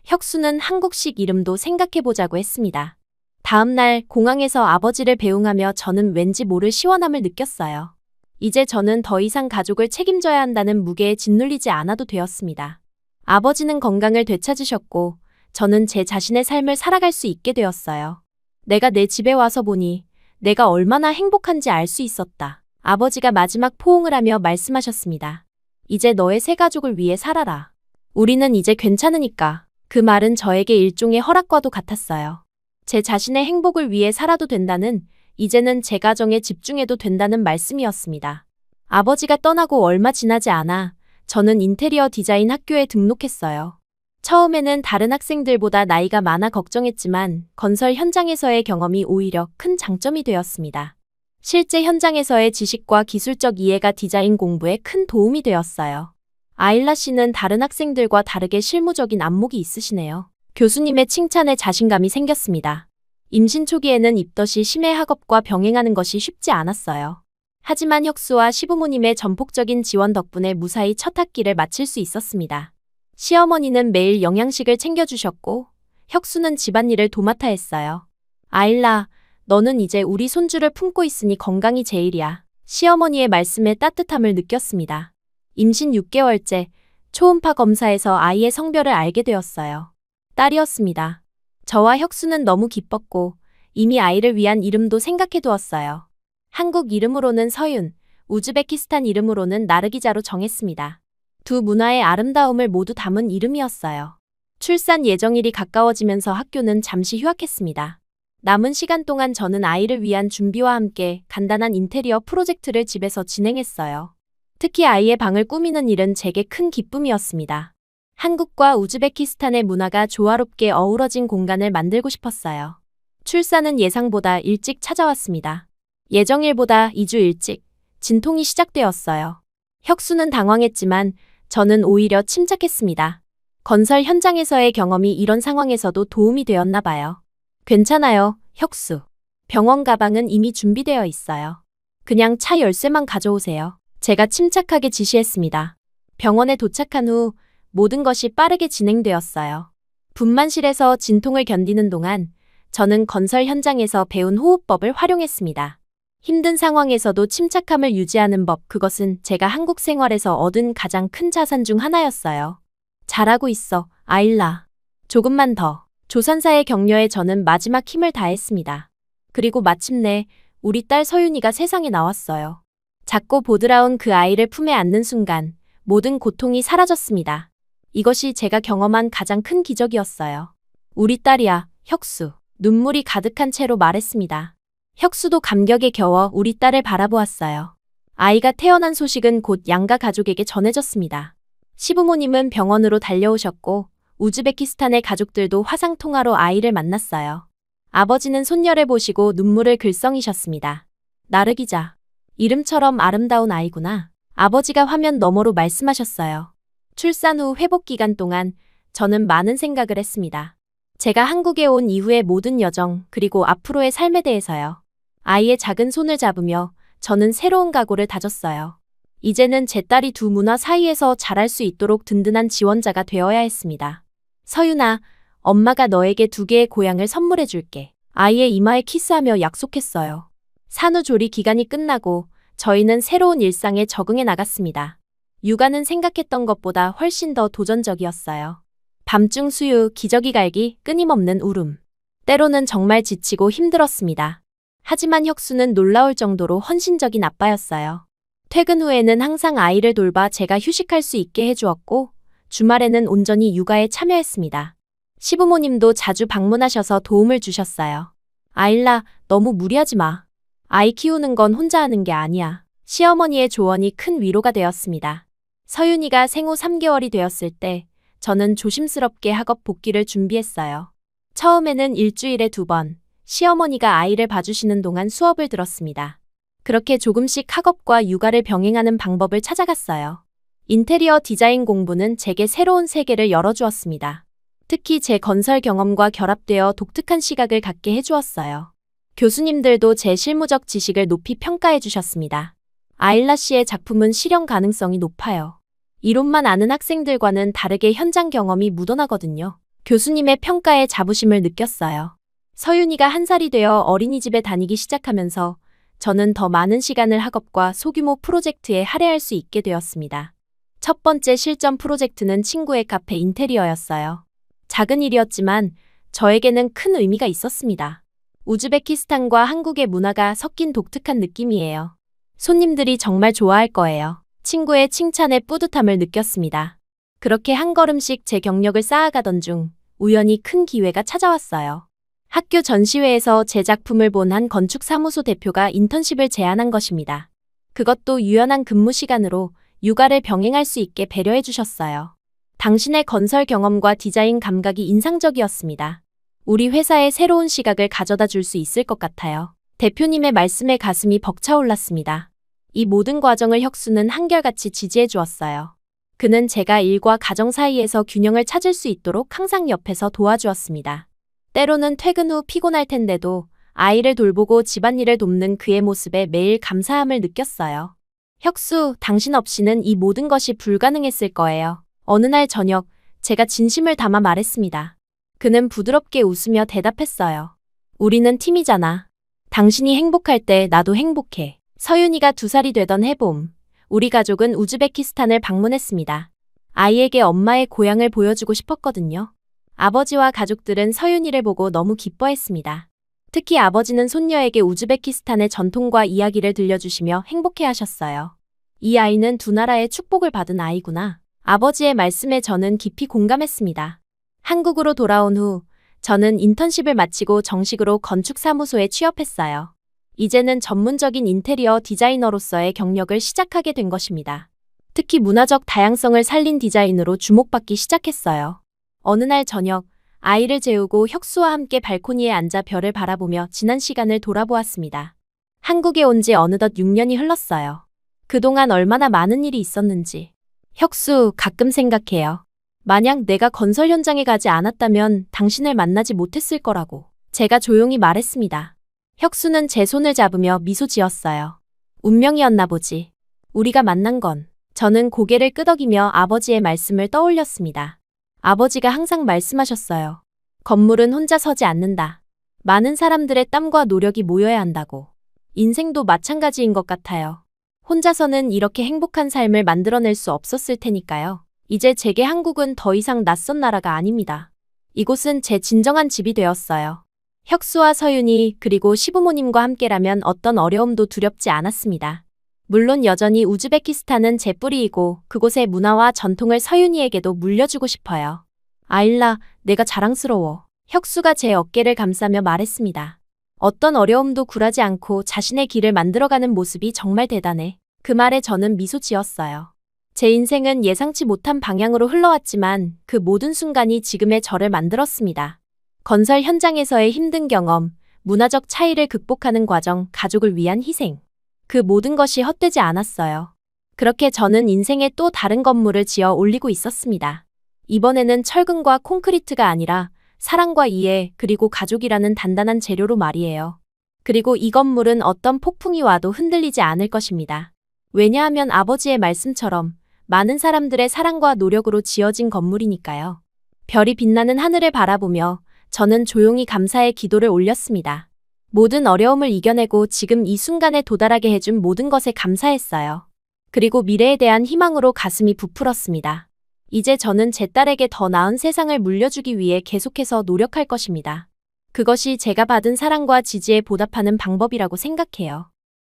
혁수는 한국식 이름도 생각해보자고 했습니다. 다음 날 공항에서 아버지를 배웅하며 저는 왠지 모를 시원함을 느꼈어요. 이제 저는 더 이상 가족을 책임져야 한다는 무게에 짓눌리지 않아도 되었습니다. 아버지는 건강을 되찾으셨고 저는 제 자신의 삶을 살아갈 수 있게 되었어요. 내가 내 집에 와서 보니 내가 얼마나 행복한지 알 수 있었다. 아버지가 마지막 포옹을 하며 말씀하셨습니다. 이제 너의 새 가족을 위해 살아라. 우리는 이제 괜찮으니까. 그 말은 저에게 일종의 허락과도 같았어요. 제 자신의 행복을 위해 살아도 된다는, 이제는 제 가정에 집중해도 된다는 말씀이었습니다. 아버지가 떠나고 얼마 지나지 않아 저는 인테리어 디자인 학교에 등록했어요. 처음에는 다른 학생들보다 나이가 많아 걱정했지만 건설 현장에서의 경험이 오히려 큰 장점이 되었습니다. 실제 현장에서의 지식과 기술적 이해가 디자인 공부에 큰 도움이 되었어요. 아일라 씨는 다른 학생들과 다르게 실무적인 안목이 있으시네요. 교수님의 칭찬에 자신감이 생겼습니다. 임신 초기에는 입덧이 심해 학업과 병행하는 것이 쉽지 않았어요. 하지만 혁수와 시부모님의 전폭적인 지원 덕분에 무사히 첫 학기를 마칠 수 있었습니다. 시어머니는 매일 영양식을 챙겨주셨고 혁수는 집안일을 도맡아 했어요. 아일라, 너는 이제 우리 손주를 품고 있으니 건강이 제일이야. 시어머니의 말씀에 따뜻함을 느꼈습니다. 임신 6개월째 초음파 검사에서 아이의 성별을 알게 되었어요. 딸이었습니다. 저와 혁수는 너무 기뻤고 이미 아이를 위한 이름도 생각해 두었어요. 한국 이름으로는 서윤, 우즈베키스탄 이름으로는 나르기자로 정했습니다. 두 문화의 아름다움을 모두 담은 이름이었어요. 출산 예정일이 가까워지면서 학교는 잠시 휴학했습니다. 남은 시간 동안 저는 아이를 위한 준비와 함께 간단한 인테리어 프로젝트를 집에서 진행했어요. 특히 아이의 방을 꾸미는 일은 제게 큰 기쁨이었습니다. 한국과 우즈베키스탄의 문화가 조화롭게 어우러진 공간을 만들고 싶었어요. 출산은 예상보다 일찍 찾아왔습니다. 예정일보다 2주 일찍 진통이 시작되었어요. 혁수는 당황했지만 저는 오히려 침착했습니다. 건설 현장에서의 경험이 이런 상황에서도 도움이 되었나 봐요. 괜찮아요, 혁수. 병원 가방은 이미 준비되어 있어요. 그냥 차 열쇠만 가져오세요. 제가 침착하게 지시했습니다. 병원에 도착한 후 모든 것이 빠르게 진행되었어요. 분만실에서 진통을 견디는 동안 저는 건설 현장에서 배운 호흡법을 활용했습니다. 힘든 상황에서도 침착함을 유지하는 법, 그것은 제가 한국 생활에서 얻은 가장 큰 자산 중 하나였어요. 잘하고 있어, 아일라. 조금만 더. 조산사의 격려에 저는 마지막 힘을 다했습니다. 그리고 마침내 우리 딸 서윤이가 세상에 나왔어요. 작고 보드라운 그 아이를 품에 안는 순간 모든 고통이 사라졌습니다. 이것이 제가 경험한 가장 큰 기적이었어요. 우리 딸이야, 혁수. 눈물이 가득한 채로 말했습니다. 혁수도 감격에 겨워 우리 딸을 바라보았어요. 아이가 태어난 소식은 곧 양가 가족에게 전해졌습니다. 시부모님은 병원으로 달려오셨고 우즈베키스탄의 가족들도 화상통화로 아이를 만났어요. 아버지는 손녀를 보시고 눈물을 글썽이셨습니다. 나르기자. 이름처럼 아름다운 아이구나. 아버지가 화면 너머로 말씀하셨어요. 출산 후 회복 기간 동안 저는 많은 생각을 했습니다. 제가 한국에 온 이후의 모든 여정, 그리고 앞으로의 삶에 대해서요. 아이의 작은 손을 잡으며 저는 새로운 각오를 다졌어요. 이제는 제 딸이 두 문화 사이에서 자랄 수 있도록 든든한 지원자가 되어야 했습니다. 서윤아, 엄마가 너에게 2개의 고향을 선물해 줄게. 아이의 이마에 키스하며 약속했어요. 산후조리 기간이 끝나고 저희는 새로운 일상에 적응해 나갔습니다. 육아는 생각했던 것보다 훨씬 더 도전적이었어요. 밤중 수유, 기저귀 갈기, 끊임없는 울음. 때로는 정말 지치고 힘들었습니다. 하지만 혁수는 놀라울 정도로 헌신적인 아빠였어요. 퇴근 후에는 항상 아이를 돌봐 제가 휴식할 수 있게 해주었고 주말에는 온전히 육아에 참여했습니다. 시부모님도 자주 방문하셔서 도움을 주셨어요. 아일라, 너무 무리하지 마. 아이 키우는 건 혼자 하는 게 아니야. 시어머니의 조언이 큰 위로가 되었습니다. 서윤이가 생후 3개월이 되었을 때 저는 조심스럽게 학업 복귀를 준비했어요. 처음에는 일주일에 2번, 시어머니가 아이를 봐주시는 동안 수업을 들었습니다. 그렇게 조금씩 학업과 육아를 병행하는 방법을 찾아갔어요. 인테리어 디자인 공부는 제게 새로운 세계를 열어주었습니다. 특히 제 건설 경험과 결합되어 독특한 시각을 갖게 해주었어요. 교수님들도 제 실무적 지식을 높이 평가해 주셨습니다. 아일라 씨의 작품은 실현 가능성이 높아요. 이론만 아는 학생들과는 다르게 현장 경험이 묻어나거든요. 교수님의 평가에 자부심을 느꼈어요. 서윤이가 1살이 되어 어린이집에 다니기 시작하면서 저는 더 많은 시간을 학업과 소규모 프로젝트에 할애할 수 있게 되었습니다. 첫 번째 실전 프로젝트는 친구의 카페 인테리어였어요. 작은 일이었지만 저에게는 큰 의미가 있었습니다. 우즈베키스탄과 한국의 문화가 섞인 독특한 느낌이에요. 손님들이 정말 좋아할 거예요. 친구의 칭찬에 뿌듯함을 느꼈습니다. 그렇게 한 걸음씩 제 경력을 쌓아가던 중 우연히 큰 기회가 찾아왔어요. 학교 전시회에서 제 작품을 본 한 건축사무소 대표가 인턴십을 제안한 것입니다. 그것도 유연한 근무 시간으로 육아를 병행할 수 있게 배려해 주셨어요. 당신의 건설 경험과 디자인 감각이 인상적이었습니다. 우리 회사에 새로운 시각을 가져다 줄 수 있을 것 같아요. 대표님의 말씀에 가슴이 벅차올랐습니다. 이 모든 과정을 혁수는 한결같이 지지해 주었어요. 그는 제가 일과 가정 사이에서 균형을 찾을 수 있도록 항상 옆에서 도와주었습니다. 때로는 퇴근 후 피곤할 텐데도 아이를 돌보고 집안일을 돕는 그의 모습에 매일 감사함을 느꼈어요. 혁수, 당신 없이는 이 모든 것이 불가능했을 거예요. 어느 날 저녁, 제가 진심을 담아 말했습니다. 그는 부드럽게 웃으며 대답했어요. 우리는 팀이잖아. 당신이 행복할 때 나도 행복해. 서윤이가 2살이 되던 해봄, 우리 가족은 우즈베키스탄을 방문했습니다. 아이에게 엄마의 고향을 보여주고 싶었거든요. 아버지와 가족들은 서윤이를 보고 너무 기뻐했습니다. 특히 아버지는 손녀에게 우즈베키스탄의 전통과 이야기를 들려주시며 행복해하셨어요. 이 아이는 두 나라의 축복을 받은 아이구나. 아버지의 말씀에 저는 깊이 공감했습니다. 한국으로 돌아온 후 저는 인턴십을 마치고 정식으로 건축사무소에 취업했어요. 이제는 전문적인 인테리어 디자이너로서의 경력을 시작하게 된 것입니다. 특히 문화적 다양성을 살린 디자인으로 주목받기 시작했어요. 어느 날 저녁, 아이를 재우고 혁수와 함께 발코니에 앉아 별을 바라보며 지난 시간을 돌아보았습니다. 한국에 온 지 어느덧 6년이 흘렀어요. 그동안 얼마나 많은 일이 있었는지. 혁수, 가끔 생각해요. 만약 내가 건설 현장에 가지 않았다면 당신을 만나지 못했을 거라고. 제가 조용히 말했습니다. 혁수는 제 손을 잡으며 미소 지었어요. 운명이었나 보지. 우리가 만난 건. 저는 고개를 끄덕이며 아버지의 말씀을 떠올렸습니다. 아버지가 항상 말씀하셨어요. 건물은 혼자 서지 않는다. 많은 사람들의 땀과 노력이 모여야 한다고. 인생도 마찬가지인 것 같아요. 혼자서는 이렇게 행복한 삶을 만들어낼 수 없었을 테니까요. 이제 제게 한국은 더 이상 낯선 나라가 아닙니다. 이곳은 제 진정한 집이 되었어요. 혁수와 서윤이 그리고 시부모님과 함께라면 어떤 어려움도 두렵지 않았습니다. 물론 여전히 우즈베키스탄은 제 뿌리이고 그곳의 문화와 전통을 서윤이에게도 물려주고 싶어요. 아일라, 내가 자랑스러워. 혁수가 제 어깨를 감싸며 말했습니다. 어떤 어려움도 굴하지 않고 자신의 길을 만들어가는 모습이 정말 대단해. 그 말에 저는 미소 지었어요. 제 인생은 예상치 못한 방향으로 흘러왔지만 그 모든 순간이 지금의 저를 만들었습니다. 건설 현장에서의 힘든 경험, 문화적 차이를 극복하는 과정, 가족을 위한 희생. 그 모든 것이 헛되지 않았어요. 그렇게 저는 인생의 또 다른 건물을 지어 올리고 있었습니다. 이번에는 철근과 콘크리트가 아니라 사랑과 이해 그리고 가족이라는 단단한 재료로 말이에요. 그리고 이 건물은 어떤 폭풍이 와도 흔들리지 않을 것입니다. 왜냐하면 아버지의 말씀처럼 많은 사람들의 사랑과 노력으로 지어진 건물이니까요. 별이 빛나는 하늘을 바라보며 저는 조용히 감사의 기도를 올렸습니다. 모든 어려움을 이겨내고 지금 이 순간에 도달하게 해준 모든 것에 감사했어요. 그리고 미래에 대한 희망으로 가슴이 부풀었습니다. 이제 저는 제 딸에게 더 나은 세상을 물려주기 위해 계속해서 노력할 것입니다. 그것이 제가 받은 사랑과 지지에 보답하는 방법이라고 생각해요.